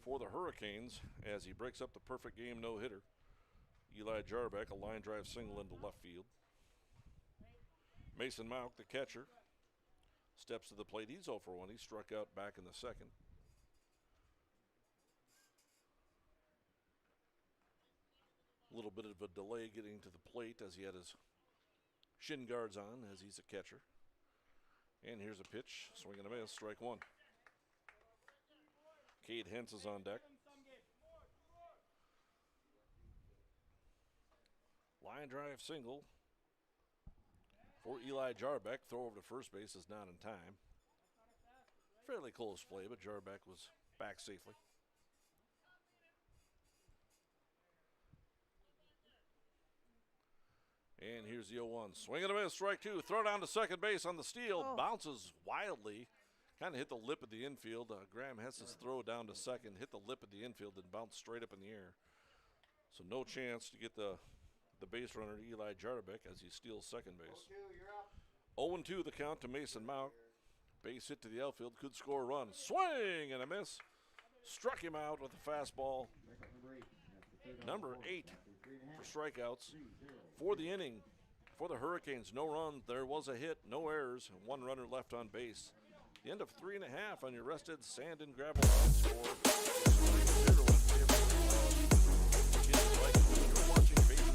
for the Hurricanes as he breaks up the perfect game no-hitter. Eli Jarbeck, a line drive single into left field. Mason Mauck, the catcher, steps to the plate. He's 0 for 1. He struck out back in the second. A little bit of a delay getting to the plate as he had his shin guards on as he's a catcher. And here's a pitch, swing and a miss, strike one. Cade Hentz is on deck. Line drive single for Eli Jarbeck. Throw over to first base is not in time. Fairly close play, but Jarbeck was back safely. And here's the 0-1. Swing and a miss, strike two. Throw down to second base on the steal. Bounces wildly. Kind of hit the lip of the infield. Graham Hess's throw down to second, hit the lip of the infield and bounced straight up in the air. So no chance to get the base runner, Eli Jarbeck, as he steals second base. 0-2 the count to Mason Mauck. Base hit to the outfield, could score a run. Swing and a miss. Struck him out with a fastball. Number 8 for strikeouts for the inning. For the Hurricanes, no runs. There was a hit, no errors, and one runner left on base. The end of 3.5 on your rested sand and gravel line score. 0 in favor of Kids like you're watching baseball.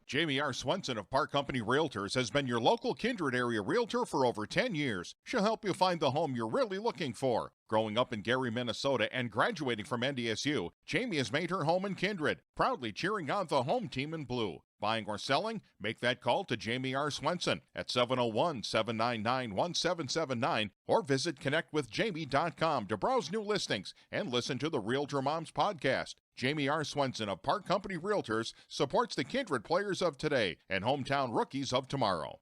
Jamie R. Swenson of Park Company Realtors has been your local Kindred area realtor for over 10 years. She'll help you find the home you're really looking for. Growing up in Gary, Minnesota, and graduating from NDSU, Jamie has made her home in Kindred, proudly cheering on the home team in blue. Buying or selling? Make that call to Jamie R. Swenson at 701-799-1779 or visit connectwithjamie.com to browse new listings and listen to the Realtor Moms podcast. Jamie R. Swenson of Park Company Realtors supports the Kindred players of today and hometown rookies of tomorrow.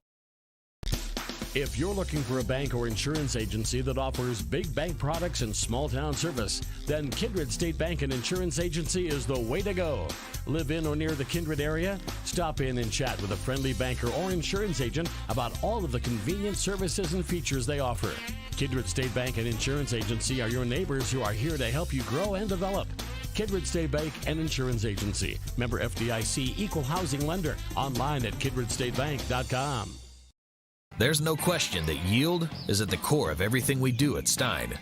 If you're looking for a bank or insurance agency that offers big bank products and small town service, then Kindred State Bank and Insurance Agency is the way to go. Live in or near the Kindred area? Stop in and chat with a friendly banker or insurance agent about all of the convenient services and features they offer. Kindred State Bank and Insurance Agency are your neighbors who are here to help you grow and develop. Kindred State Bank and Insurance Agency. Member FDIC, Equal Housing Lender. Online at kindredstatebank.com. There's no question that yield is at the core of everything we do at Stein.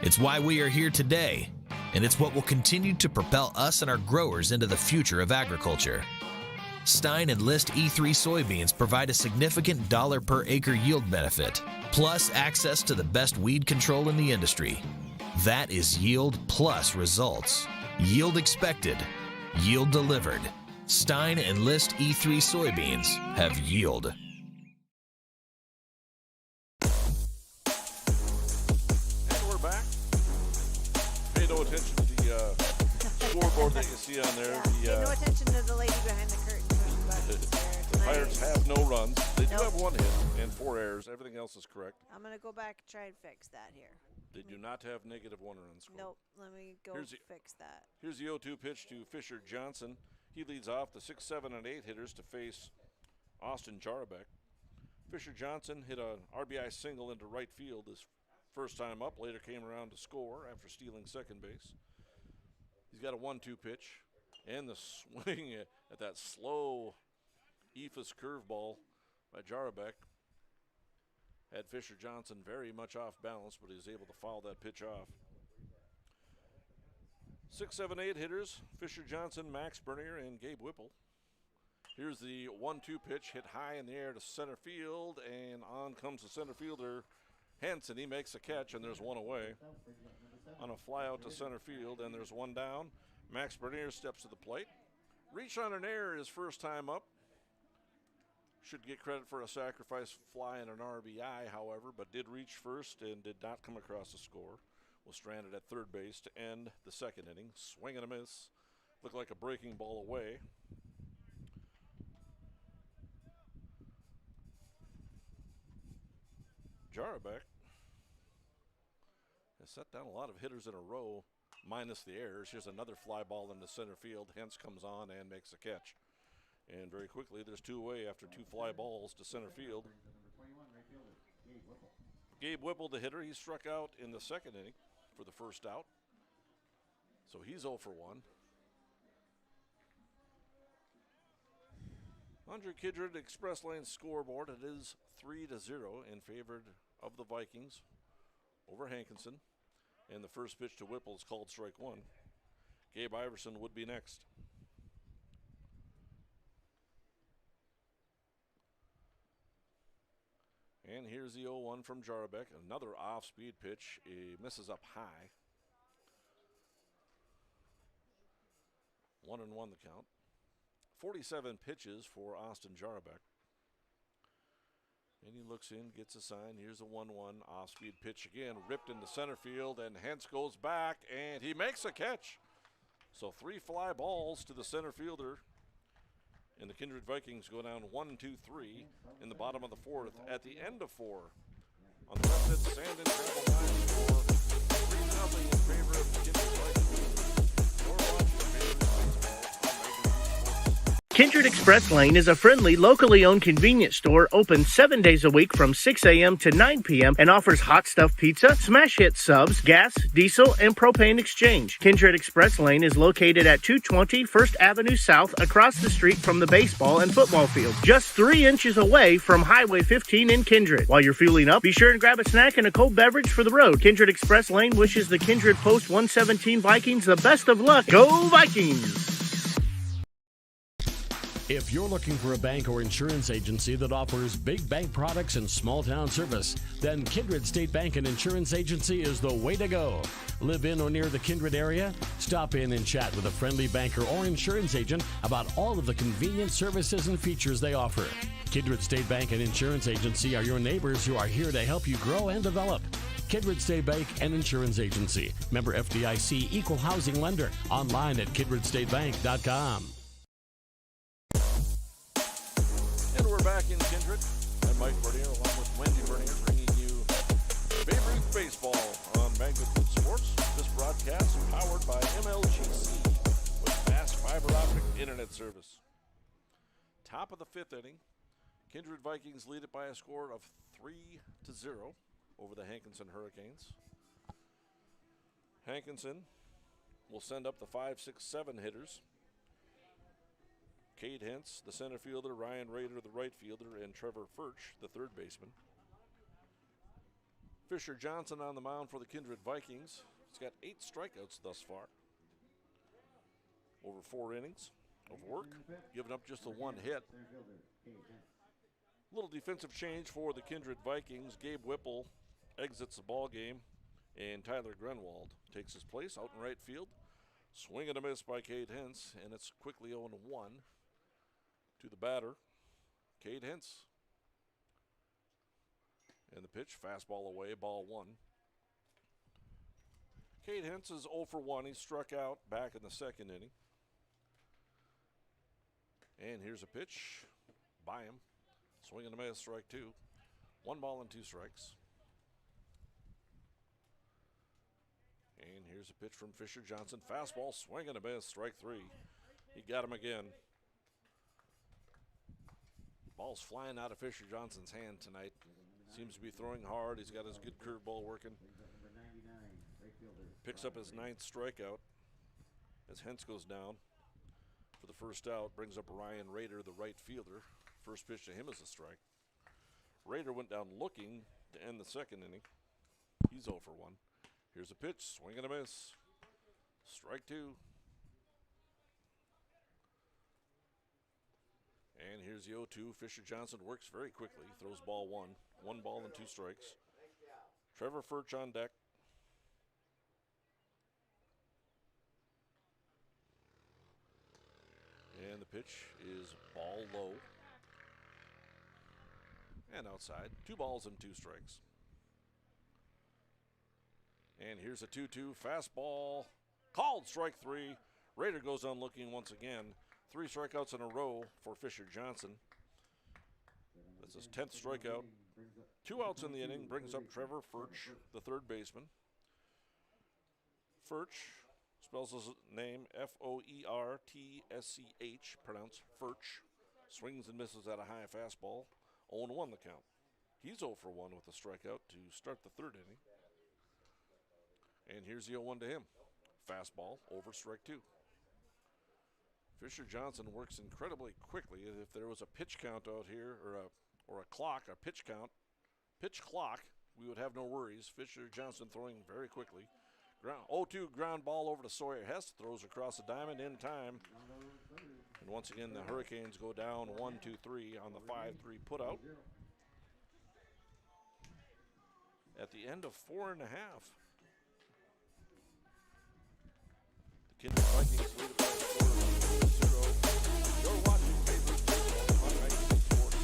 It's why we are here today, and it's what will continue to propel us and our growers into the future of agriculture. Stein Enlist E3 soybeans provide a significant dollar per acre yield benefit, plus access to the best weed control in the industry. That is yield plus results. Yield expected, yield delivered. Stein Enlist E3 soybeans have yield. No attention to the scoreboard that you see on there. Pay no attention to the lady behind the curtain pushing buttons there. The Pirates have no runs. They do have 1 hit and 4 errors. Everything else is correct. I'm going to go back and try and fix that here. They do not have -1 runs scored. Nope, let me go fix that. Here's the 0-2 pitch to Fisher Johnson. He leads off the 6, 7, and 8 hitters to face Austin Jarbeck. Fisher Johnson hit an RBI single into right field this first time up, later came around to score after stealing second base. He's got a 1-2 pitch, and the swing at that slow Ephus curveball by Jarbeck had Fisher Johnson very much off balance, but he was able to foul that pitch off. 6, 7, 8 hitters, Fisher Johnson, Max Bernier, and Gabe Whipple. Here's the 1-2 pitch, hit high in the air to center field, and on comes the center fielder, Hankinson. He makes a catch, and there's one away on a fly out to center field, and there's one down. Max Bernier steps to the plate. Reached on an error his first time up. Should get credit for a sacrifice fly and an RBI, however, but did reach first and did not come across the score. Was stranded at third base to end the second inning. Swing and a miss. Looked like a breaking ball away. Jarabek has set down a lot of hitters in a row, minus the errors. Here's another fly ball into center field. Hence comes on and makes a catch. And very quickly, there's two away after two fly balls to center field. Gabe Whipple, the hitter, he struck out in the second inning for the first out. So he's 0 for 1. Under Kindred Express Lane scoreboard, it is 3-0 in favor of the Vikings over Hankinson. And the first pitch to Whipple is called strike one. Gabe Iverson would be next. And here's the 0-1 from Jarabek. Another off-speed pitch. He misses up high. 1-1 the count. 47 pitches for Austin Jarabek. And he looks in, gets a sign. Here's a 1-1 off-speed pitch again, ripped into center field, and Hentz goes back, and he makes a catch. So 3 fly balls to the center fielder. And the Kindred Vikings go down 1-2-3 in the bottom of the fourth at the end of 4. On the left side, Sandin travel line for 3-0 in favor of the Kindred Vikings. You're watching Favorite Baseball. Kindred Express Lane is a friendly, locally owned convenience store open 7 days a week from 6 a.m. to 9 p.m. and offers hot stuff pizza, smash hit subs, gas, diesel, and propane exchange. Kindred Express Lane is located at 220 First Avenue South across the street from the baseball and football fields, just 3 inches away from Highway 15 in Kindred. While you're fueling up, be sure and grab a snack and a cold beverage for the road. Kindred Express Lane wishes the Kindred Post 117 Vikings the best of luck. Go Vikings! If you're looking for a bank or insurance agency that offers big bank products and small town service, then Kindred State Bank and Insurance Agency is the way to go. Live in or near the Kindred area? Stop in and chat with a friendly banker or insurance agent about all of the convenient services and features they offer. Kindred State Bank and Insurance Agency are your neighbors who are here to help you grow and develop. Kindred State Bank and Insurance Agency. Member FDIC, Equal Housing Lender. Online at kindredstatebank.com. And we're back in Kindred. I'm Mike Bernier along with Wendy Bernier bringing you Favorite Baseball on Magnet Sports. This broadcast is powered by MLGC with fast fiber optic internet service. Top of the 5th inning, Kindred Vikings lead it by a score of 3-0 over the Hankinson Hurricanes. Hankinson will send up the 5, 6, 7 hitters. Cade Hentz, the center fielder, Ryan Rader, the right fielder, and Trevor Furch, the third baseman. Fisher Johnson on the mound for the Kindred Vikings. He's got 8 strikeouts thus far. Over 4 innings of work, giving up just the 1 hit. Little defensive change for the Kindred Vikings. Gabe Whipple exits the ball game, and Tyler Grenwald takes his place out in right field. Swing and a miss by Cade Hentz, and it's quickly 0-1. To the batter, Cade Hentz. And the pitch, fastball away, ball 1. Cade Hentz is 0 for 1. He struck out back in the second inning. And here's a pitch by him. Swing and a miss, strike 2. 1 ball and 2 strikes. And here's a pitch from Fisher Johnson. Fastball, swing and a miss, strike 3. He got him again. Ball's flying out of Fisher Johnson's hand tonight. Seems to be throwing hard. He's got his good curveball working. Picks up his 9th strikeout as Hentz goes down for the first out. Brings up Ryan Rader, the right fielder. First pitch to him is a strike. Rader went down looking to end the second inning. He's 0 for 1. Here's a pitch, swing and a miss. Strike 2. And here's the 0-2. Fisher Johnson works very quickly. Throws ball 1. 1 ball and 2 strikes. Trevor Furch on deck. And the pitch is ball low. And outside. 2 balls and 2 strikes. And here's a 2-2. Fastball. Called strike 3. Rader goes on looking once again. 3 strikeouts in a row for Fisher Johnson. That's his 10th strikeout 2 outs in the inning brings up Trevor Furch, the third baseman. Furch spells his name F-O-E-R-T-S-C-H, pronounced Furch. Swings and misses at a high fastball. 0-1 the count. He's 0 for 1 with a strikeout to start the third inning. And here's the 0-1 to him. Fastball over strike 2. Fisher Johnson works incredibly quickly. If there was a pitch count out here, or a clock, a pitch clock, we would have no worries. Fisher Johnson throwing very quickly. 0-2 ground ball over to Sawyer Hess. Throws across the diamond in time. And once again, the Hurricanes go down 1-2-3 on the 5-3 putout. At the end of 4.5. The Kindred Vikings lead it by a score of 4-0. You're watching Favors Baseball on 96 Sports.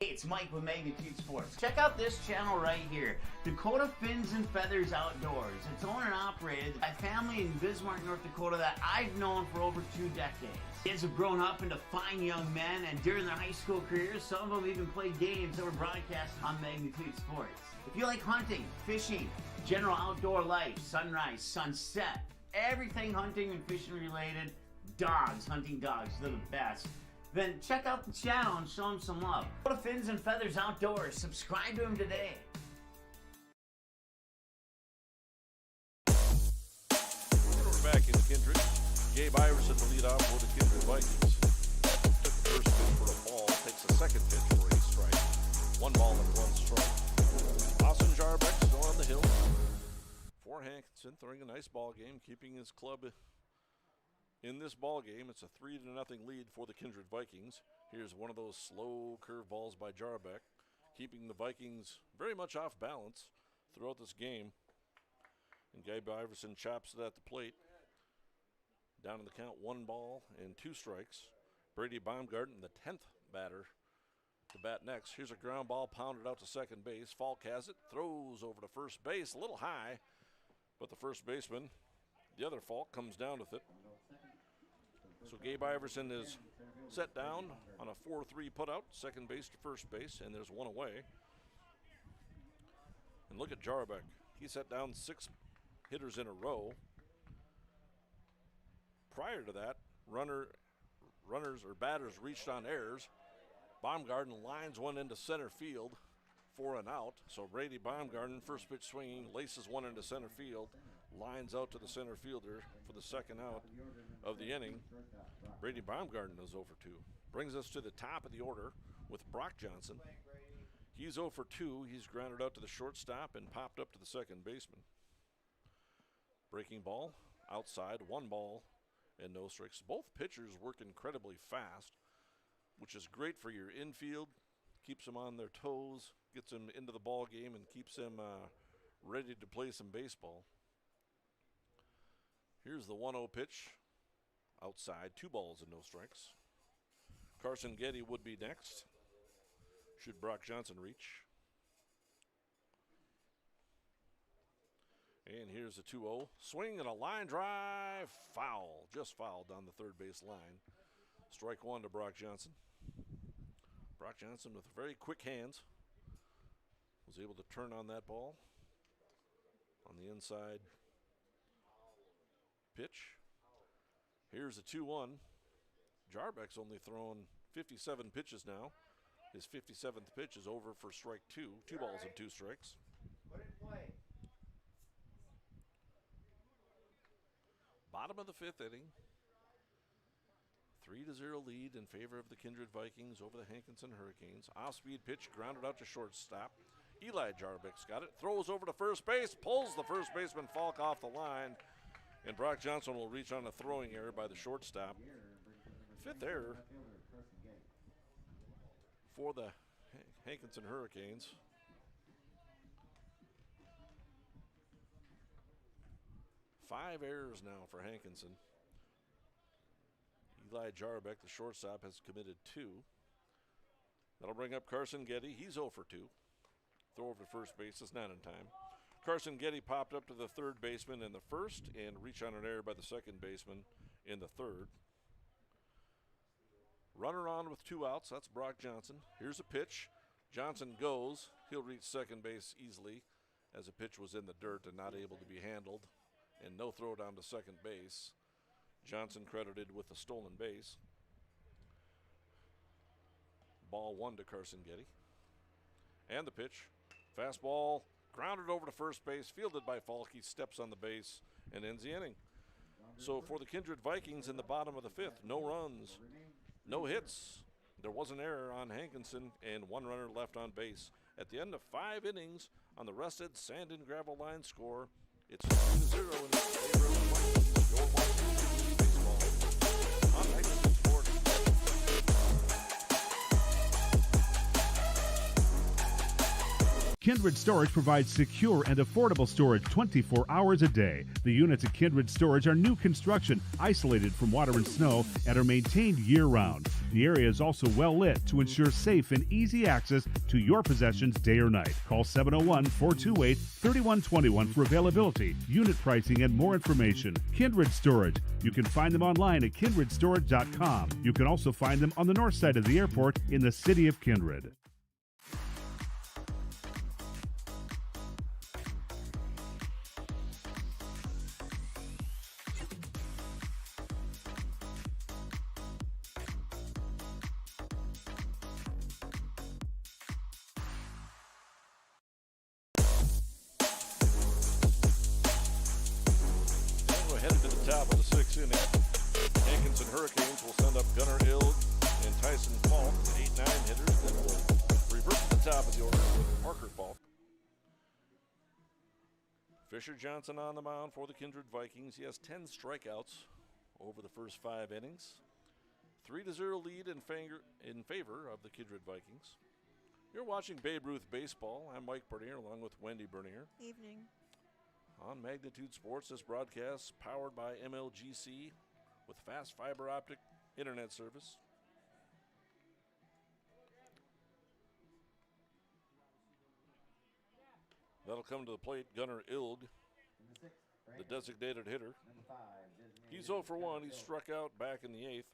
Hey, it's Mike with Magnitude Sports. Check out this channel right here, Dakota Fins and Feathers Outdoors. It's owned and operated by a family in Bismarck, North Dakota that I've known for over 2 decades. Kids have grown up into fine young men, and during their high school careers, some of them even played games that were broadcast on Magnitude Sports. If you like hunting, fishing, general outdoor life, sunrise, sunset, everything hunting and fishing related, dogs, hunting dogs, they're the best. Then check out the channel and show them some love. Go to Fins and Feathers Outdoors. Subscribe to them today. We're back in Kindred. Gabe Iverson the lead off for the Kindred Vikings. Took the first pitch for a ball, takes the second pitch for a strike. 1 ball and 1 strike. Austin Jarbeck still on the hill. For Hankinson, throwing a nice ball game, keeping his club in this ball game. It's a 3-0 lead for the Kindred Vikings. Here's one of those slow curveballs by Jarbeck, keeping the Vikings very much off balance throughout this game. And Gabe Iverson chops it at the plate. Down in the count, 1 ball and 2 strikes. Brady Baumgarten, the 10th batter, to bat next. Here's a ground ball pounded out to second base. Falk has it, throws over to first base, a little high, but the first baseman, the other Falk, comes down with it. So Gabe Iverson is set down on a 4-3 putout, second base to first base, and there's 1 away. And look at Jarbeck. He set down 6 hitters in a row. Prior to that, runners or batters reached on errors. Baumgarten lines one into center field for an out. So Brady Baumgarten, first pitch swinging, laces one into center field, lines out to the center fielder for the second out of the inning. Brady Baumgarten is 0 for 2. Brings us to the top of the order with Brock Johnson. He's 0 for 2. He's grounded out to the shortstop and popped up to the second baseman. Breaking ball, outside, 1 ball and no strikes. Both pitchers work incredibly fast, which is great for your infield. Keeps them on their toes, gets them into the ball game, and keeps them ready to play some baseball. Here's the 1-0 pitch. Outside, 2 balls and no strikes. Carson Getty would be next. Should Brock Johnson reach. And here's the 2-0. Swing and a line drive. Foul. Just foul down the third base line. Strike 1 to Brock Johnson. Brock Johnson with very quick hands was able to turn on that ball on the inside pitch. Here's the 2-1. Jarbeck's only thrown 57 pitches now. His 57th pitch is over for strike 2. 2 balls and 2 strikes. Bottom of the 5th inning. 3-0 lead in favor of the Kindred Vikings over the Hankinson Hurricanes. Off-speed pitch grounded out to shortstop. Eli Jarbeck's got it. Throws over to first base. Pulls the first baseman Falk off the line. And Brock Johnson will reach on a throwing error by the shortstop. 5th error for the Hankinson Hurricanes. 5 errors now for Hankinson. Eli Jarbeck, the shortstop, has committed 2. That'll bring up Carson Getty. He's 0 for 2. Throw over to first base. It's not in time. Carson Getty popped up to the third baseman in the first and reached on an error by the second baseman in the third. Runner on with 2 outs. That's Brock Johnson. Here's a pitch. Johnson goes. He'll reach second base easily as the pitch was in the dirt and not able to be handled. And no throw down to second base. Johnson credited with the stolen base. Ball 1 to Carson Getty. And the pitch. Fastball grounded over to first base, fielded by Falk. He steps on the base and ends the inning. So for the Kindred Vikings in the bottom of the 5th, no runs, no hits. There was an error on Hankinson and 1 runner left on base. At the end of 5 innings on the rested sand and gravel line score, it's 2-0 in favor of the Vikings. You're watching baseball on Hankinson Sports. Kindred Storage provides secure and affordable storage 24 hours a day. The units at Kindred Storage are new construction, isolated from water and snow, and are maintained year-round. The area is also well lit to ensure safe and easy access to your possessions day or night. Call 701-428-3121 for availability, unit pricing, and more information. Kindred Storage. You can find them online at kindredstorage.com. You can also find them on the north side of the airport in the city of Kindred. Hankinson Hurricanes will send up Gunnar Ilg and Tyson Falk, 8-9 hitters, then will revert to the top of the order with Parker Falk. Fisher Johnson on the mound for the Kindred Vikings. He has 10 strikeouts over the first 5 innings. 3-0 lead in favor of the Kindred Vikings. You're watching Babe Ruth Baseball. I'm Mike Bernier along with Wendy Bernier. Evening. On Magnitude Sports, this broadcast powered by MLGC with fast fiber optic internet service. That'll come to the plate, Gunnar Ilg, the designated hitter. He's 0 for 1. He struck out back in the 8th.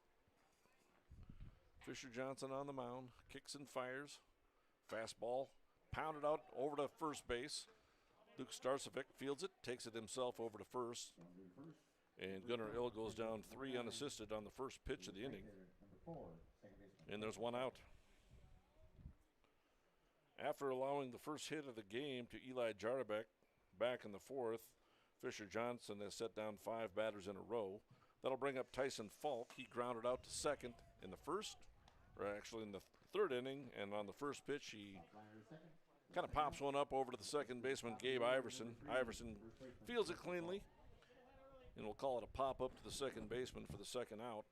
Fisher Johnson on the mound, kicks and fires. Fastball pounded out over to first base. Luke Starcevic fields it, takes it himself over to first. And Gunnar Ill goes down 3 unassisted on the first pitch of the inning. And there's 1 out. After allowing the first hit of the game to Eli Jarbeck back in the 4th, Fisher Johnson has set down 5 batters in a row. That'll bring up Tyson Falk. He grounded out to second in the first, or actually in the 3rd inning, and on the first pitch he kind of pops one up over to the second baseman, Gabe Iverson. Iverson fields it cleanly, and we'll call it a pop-up to the second baseman for the second out.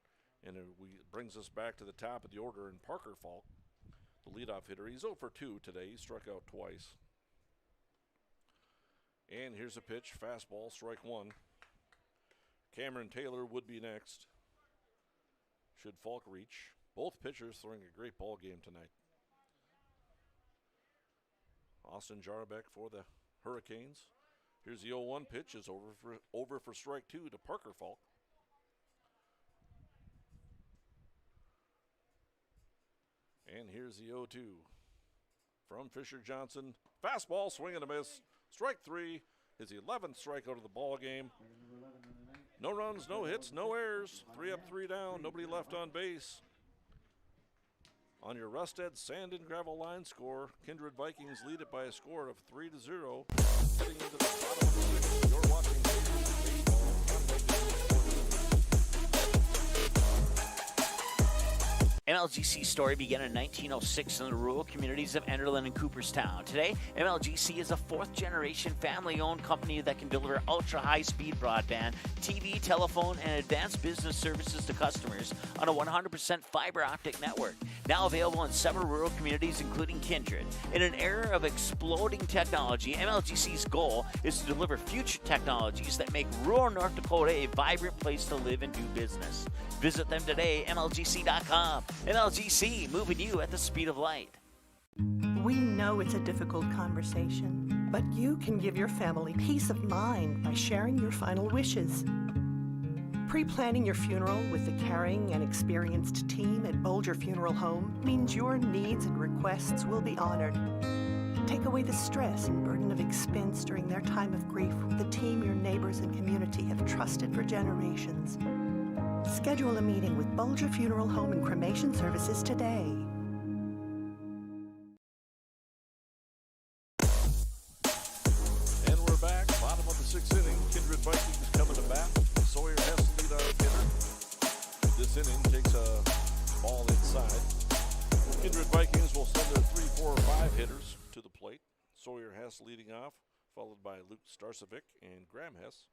And it brings us back to the top of the order in Parker Falk, the leadoff hitter. He's 0 for 2 today. He struck out twice. And here's a pitch, fastball, strike 1. Cameron Taylor would be next. Should Falk reach. Both pitchers throwing a great ball game tonight. Austin Jarbeck for the Hurricanes. Here's the 0-1 pitch. Is over for strike 2 to Parker Falk. And here's the 0-2 from Fisher Johnson. Fastball, swing and a miss. Strike 3. His 11th strikeout of the ball game. No runs, no hits, no errors. 3 up, 3 down. Nobody left on base. On your Rusted Sand and Gravel line score, Kindred Vikings lead it by a score of 3-0. Heading into the bottom of the 6th, you're watching baseball on MLGC story began in 1906 in the rural communities of Enderlin and Cooperstown. Today, MLGC is a 4th-generation family-owned company that can deliver ultra-high-speed broadband, TV, telephone, and advanced business services to customers on a 100% fiber optic network. Now available in several rural communities, including Kindred. In an era of exploding technology, MLGC's goal is to deliver future technologies that make rural North Dakota a vibrant place to live and do business. Visit them today, MLGC.com. MLGC, moving you at the speed of light. We know it's a difficult conversation, but you can give your family peace of mind by sharing your final wishes. Pre-planning your funeral with the caring and experienced team at Bolger Funeral Home means your needs and requests will be honored. Take away the stress and burden of expense during their time of grief with the team your neighbors and community have trusted for generations. Schedule a meeting with Bolger Funeral Home and Cremation Services today. And we're back, bottom of the sixth inning. Kindred Vikings coming to bat. Sawyer has to lead our hitter. This inning takes a ball inside. Kindred Vikings will send their 3, 4, 5 hitters to the plate. Sawyer Hess leading off, followed by Luke Starcevic and Graham Hess.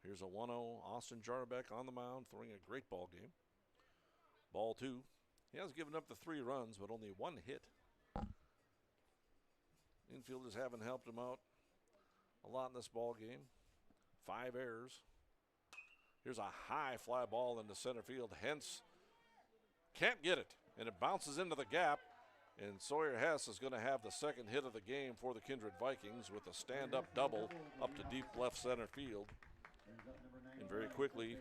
Here's a 1-0 Austin Jarbeck on the mound, throwing a great ball game. Ball 2. He has given up the 3 runs, but only 1 hit. Infielders haven't helped him out a lot in this ball game. 5 errors. Here's a high fly ball into center field. Hence can't get it, and it bounces into the gap. And Sawyer Hess is going to have the second hit of the game for the Kindred Vikings with a stand-up double up to deep left center field. And very quickly,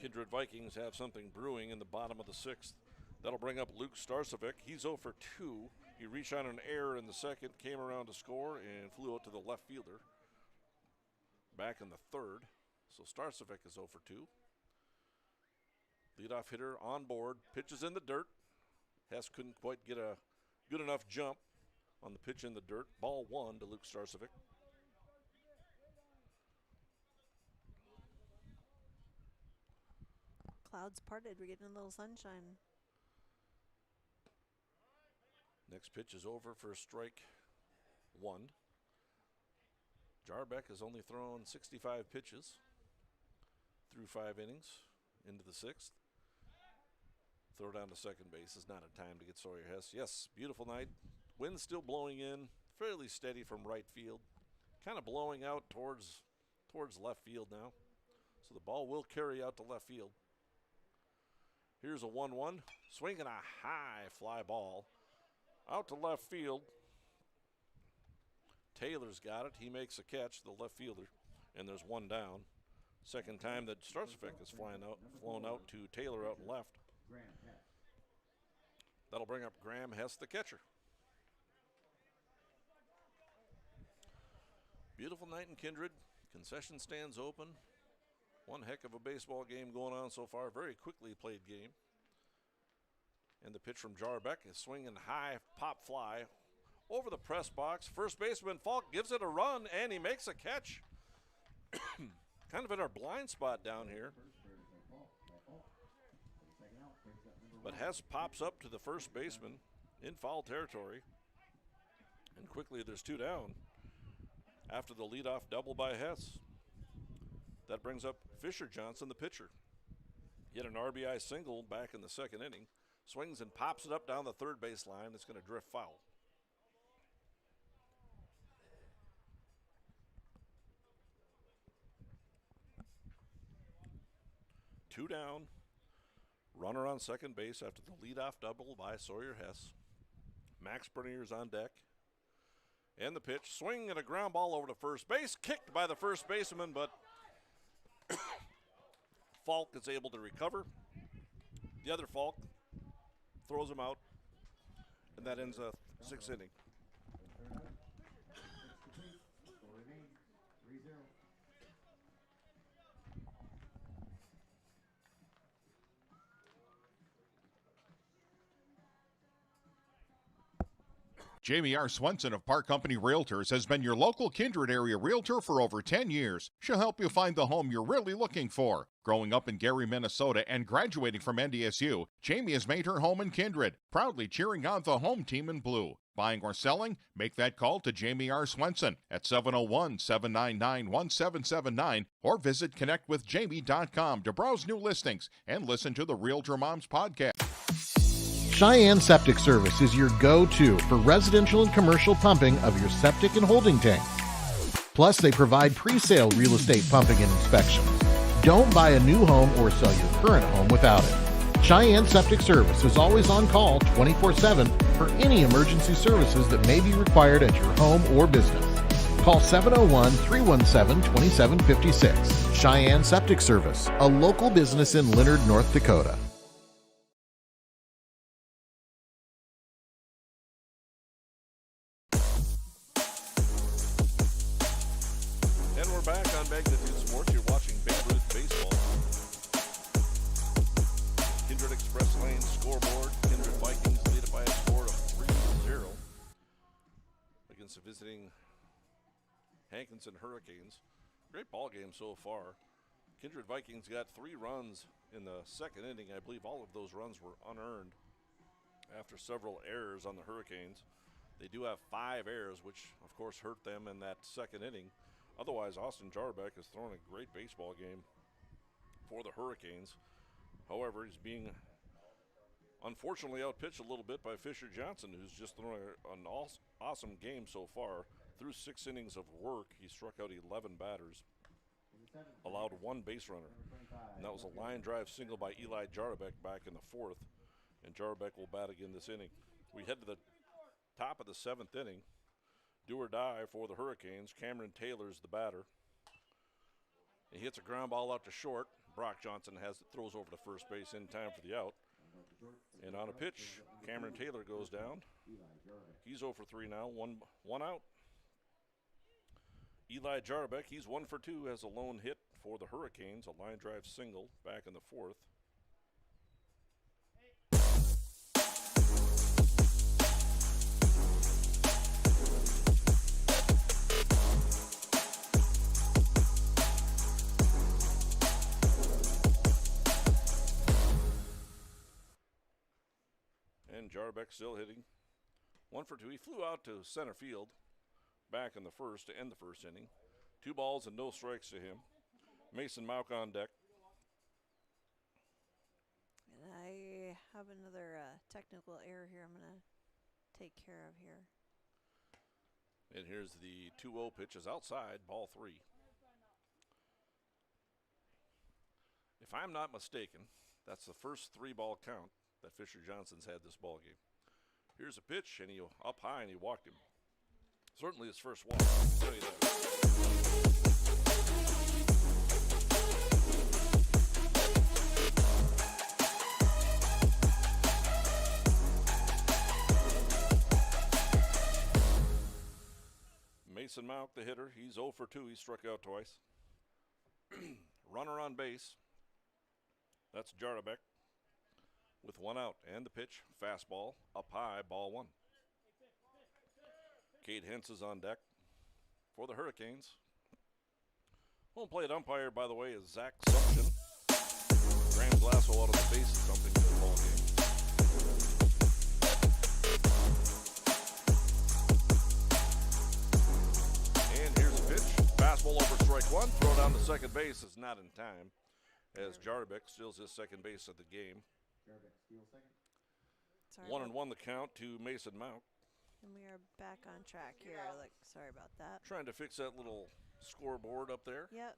Kindred Vikings have something brewing in the bottom of the 6th. That'll bring up Luke Starcevic. He's 0 for 2. He reached on an error in the 2nd, came around to score, and flew out to the left fielder. Back in the 3rd. So Starcevic is 0 for 2. Leadoff hitter on board, pitches in the dirt. Hess couldn't quite get a good enough jump on the pitch in the dirt. Ball 1 to Luke Starcevic. Clouds parted. We're getting a little sunshine. Next pitch is over for strike 1. Jarbeck has only thrown 65 pitches through 5 innings into the 6th. Throw down to second base is not a time to get Sawyer Hess. Yes, beautiful night. Wind still blowing in, fairly steady from right field. Kind of blowing out towards left field now. So the ball will carry out to left field. Here's a 1-1. Swinging a high fly ball out to left field. Taylor's got it. He makes a catch, the left fielder, and there's 1 down. Second time that Starcevic is flown out to Taylor out and left. That'll bring up Graham Hess, the catcher. Beautiful night in Kindred. Concession stands open. One heck of a baseball game going on so far. Very quickly played game. And the pitch from Jarbeck is swinging high, pop fly over the press box. First baseman Falk gives it a run, and he makes a catch. Kind of in our blind spot down here. But Hess pops up to the first baseman in foul territory. And quickly there's 2 down after the leadoff double by Hess. That brings up Fisher Johnson, the pitcher. He had an RBI single back in the 2nd inning. Swings and pops it up down the third base line. It's going to drift foul. Two down. Runner on second base after the leadoff double by Sawyer Hess. Max Bernier's on deck. And the pitch. Swing and a ground ball over to first base. Kicked by the first baseman, but Falk is able to recover. The other Falk throws him out, and that ends a 6th inning. Jamie R. Swenson of Park Company Realtors has been your local Kindred area realtor for over 10 years. She'll help you find the home you're really looking for. Growing up in Gary, Minnesota, and graduating from NDSU, Jamie has made her home in Kindred, proudly cheering on the home team in blue. Buying or selling? Make that call to Jamie R. Swenson at 701-799-1779 or visit connectwithjamie.com to browse new listings and listen to the Realtor Moms podcast. Cheyenne Septic Service is your go-to for residential and commercial pumping of your septic and holding tanks. Plus, they provide pre-sale real estate pumping and inspection. Don't buy a new home or sell your current home without it. Cheyenne Septic Service is always on call 24/7 for any emergency services that may be required at your home or business. Call 701-317-2756. Cheyenne Septic Service, a local business in Leonard, North Dakota. And we're back on Magnitude Sports. You're watching Babe Ruth Baseball. Kindred Express Lane scoreboard. Kindred Vikings lead it by a score of 3-0 against the visiting Hankinson Hurricanes. Great ball game so far. Kindred Vikings got 3 runs in the second inning. I believe all of those runs were unearned after several errors on the Hurricanes. They do have 5 errors, which of course hurt them in that second inning. Otherwise, Austin Jarbeck has thrown a great baseball game for the Hurricanes. However, he's being unfortunately outpitched a little bit by Fisher Johnson, who's just thrown an awesome game so far. Through 6 innings of work, he struck out 11 batters, allowed 1 base runner, and that was a line drive single by Eli Jarbeck back in the 4th, and Jarbeck will bat again this inning. We head to the top of the 7th inning. Do or die for the Hurricanes. Cameron Taylor's the batter. He hits a ground ball out to short. Brock Johnson throws over to first base in time for the out. And on a pitch, Cameron Taylor goes down. He's 0 for 3 now, one out. Eli Jarbeck, he's 1 for 2, has a lone hit for the Hurricanes, a line drive single back in the 4th. And Jarbeck still hitting. 1 for 2. He flew out to center field back in the 1st to end the 1st inning. 2 balls and no strikes to him. Mason Mauk on deck. And I have another technical error here I'm going to take care of here. And here's the 2-0 pitch is outside, ball 3. If I'm not mistaken, that's the first 3-ball count that Fisher Johnson's had this ball game. Here's a pitch, and he up high, and he walked him. Certainly his first walk, I can tell you that. Mason Mauk, the hitter, he's 0 for 2. He struck out twice. Runner on base. That's Jarbeck with 1 out. And the pitch, fastball, up high, ball 1. Cade Hentz is on deck for the Hurricanes. Home plate umpire, by the way, is Zach Sumption. Graham Glasso out on the base is something to the ball game. And here's a pitch. Fastball over strike 1. Throw down to second base is not in time as Jarbeck steals his second base of the game. 1-1 the count to Mason Mauk. And we are back on track here. Sorry about that. Trying to fix that little scoreboard up there. Yep.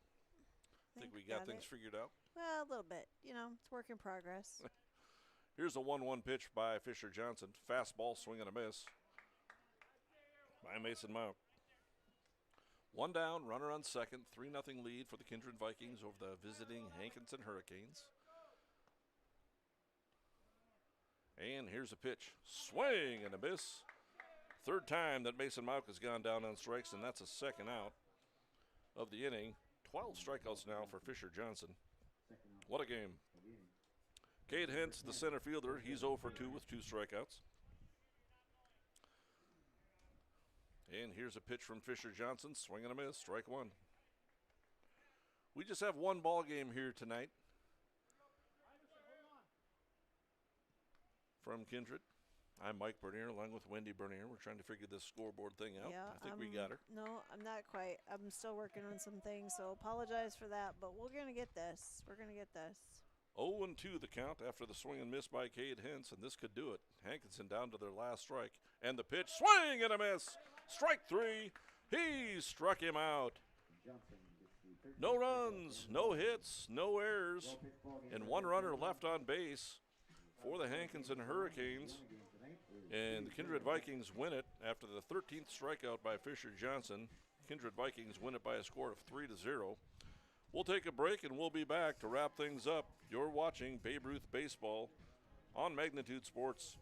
Think we got things figured out? Well, a little bit. You know, it's work in progress. Here's a 1-1 pitch by Fisher Johnson. Fastball, swing and a miss by Mason Mauk. 1 down, runner on second. 3-0 lead for the Kindred Vikings over the visiting Hankinson Hurricanes. And here's a pitch. Swing and a miss. 3rd time that Mason Mauk has gone down on strikes, and that's a second out of the inning. 12 strikeouts now for Fisher Johnson. What a game. Cade Hentz, the center fielder, he's 0 for 2 with 2 strikeouts. And here's a pitch from Fisher Johnson, swing and a miss, strike one. We just have one ball game here tonight from Kindred. I'm Mike Bernier along with Wendy Bernier. We're trying to figure this scoreboard thing out. Yeah, I think we got her. No, I'm not quite. I'm still working on some things, so apologize for that, but we're going to get this. We're going to get this. 0-2 the count after the swing and miss by Cade Hintz, and this could do it. Hankinson down to their last strike. And the pitch, swing and a miss. Strike three. He struck him out. No runs, no hits, no errors, and one runner left on base for the Hankinson Hurricanes. And the Kindred Vikings win it after the 13th strikeout by Fisher Johnson. Kindred Vikings win it by a score of 3-0. We'll take a break and we'll be back to wrap things up. You're watching Babe Ruth Baseball on Magnitude Sports.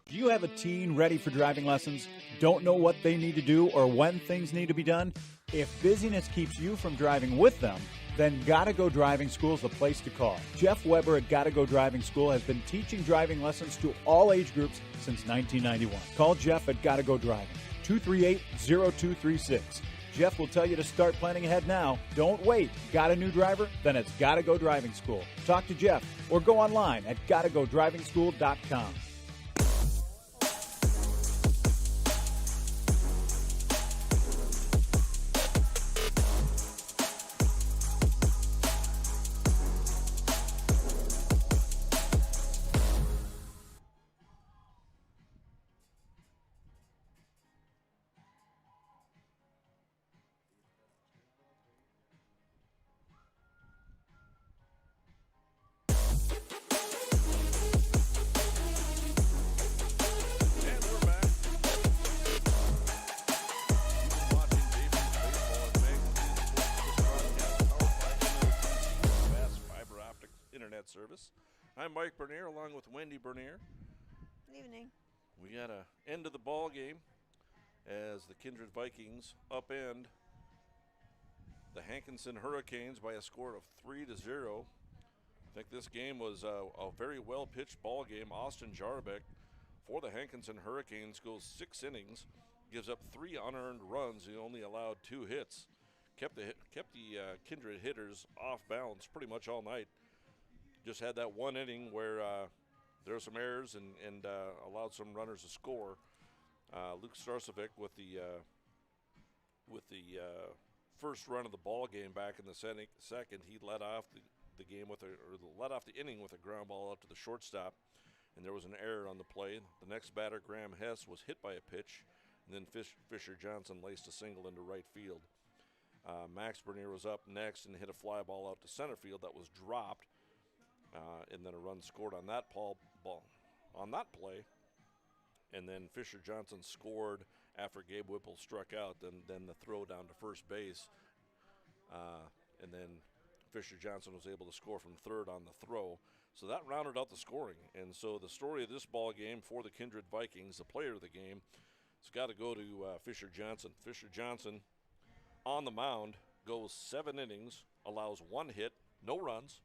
Do you have a teen ready for driving lessons? Don't know what they need to do or when things need to be done? If busyness keeps you from driving with them, then Gotta Go Driving School is the place to call. Jeff Weber at Gotta Go Driving School has been teaching driving lessons to all age groups since 1991. Call Jeff at Gotta Go Driving, 238-0236. Jeff will tell you to start planning ahead now. Don't wait. Got a new driver? Then it's Gotta Go Driving School. Talk to Jeff or go online at gottagodrivingschool.com. Service. I'm Mike Bernier along with Wendy Bernier. Good evening. We got a end of the ball game as the Kindred Vikings upend the Hankinson Hurricanes by a score of 3-0. I think this game was a very well pitched ball game. Austin Jarbeck for the Hankinson Hurricanes goes 6 innings, gives up 3 unearned runs. He only allowed 2 hits. Kept the Kindred hitters off balance pretty much all night. Just had that one inning where there were some errors and allowed some runners to score. Luke Starcevic with the first run of the ball game back in the second, he led off the game led off the inning with a ground ball out to the shortstop, and there was an error on the play. The next batter, Graham Hess, was hit by a pitch, and then Fisher Johnson laced a single into right field. Max Bernier was up next and hit a fly ball out to center field that was dropped. And then a run scored on that play, and then Fisher Johnson scored after Gabe Whipple struck out. Then the throw down to first base, and then Fisher Johnson was able to score from third on the throw. So that rounded out the scoring. And so the story of this ball game for the Kindred Vikings, the player of the game, has got to go to Fisher Johnson. Fisher Johnson on the mound goes 7 innings, allows 1 hit, no runs.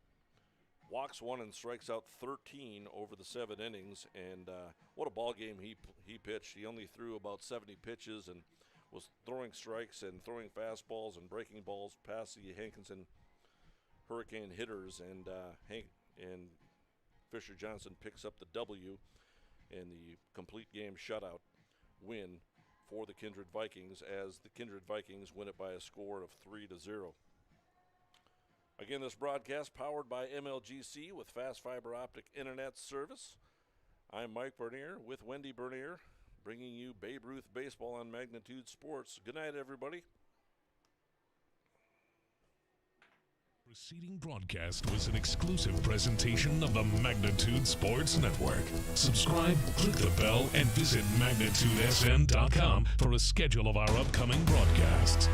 Walks 1 and strikes out 13 over the 7 innings, and what a ball game he pitched. He only threw about 70 pitches and was throwing strikes and throwing fastballs and breaking balls past the Hankinson Hurricane hitters, and Fisher Johnson picks up the W and the complete game shutout win for the Kindred Vikings as the Kindred Vikings win it by a score of 3-0. Again, this broadcast powered by MLGC with fast fiber optic internet service. I'm Mike Bernier with Wendy Bernier, bringing you Babe Ruth Baseball on Magnitude Sports. Good night, everybody. Preceding broadcast was an exclusive presentation of the Magnitude Sports Network. Subscribe, click the bell, and visit magnitudesn.com for a schedule of our upcoming broadcasts.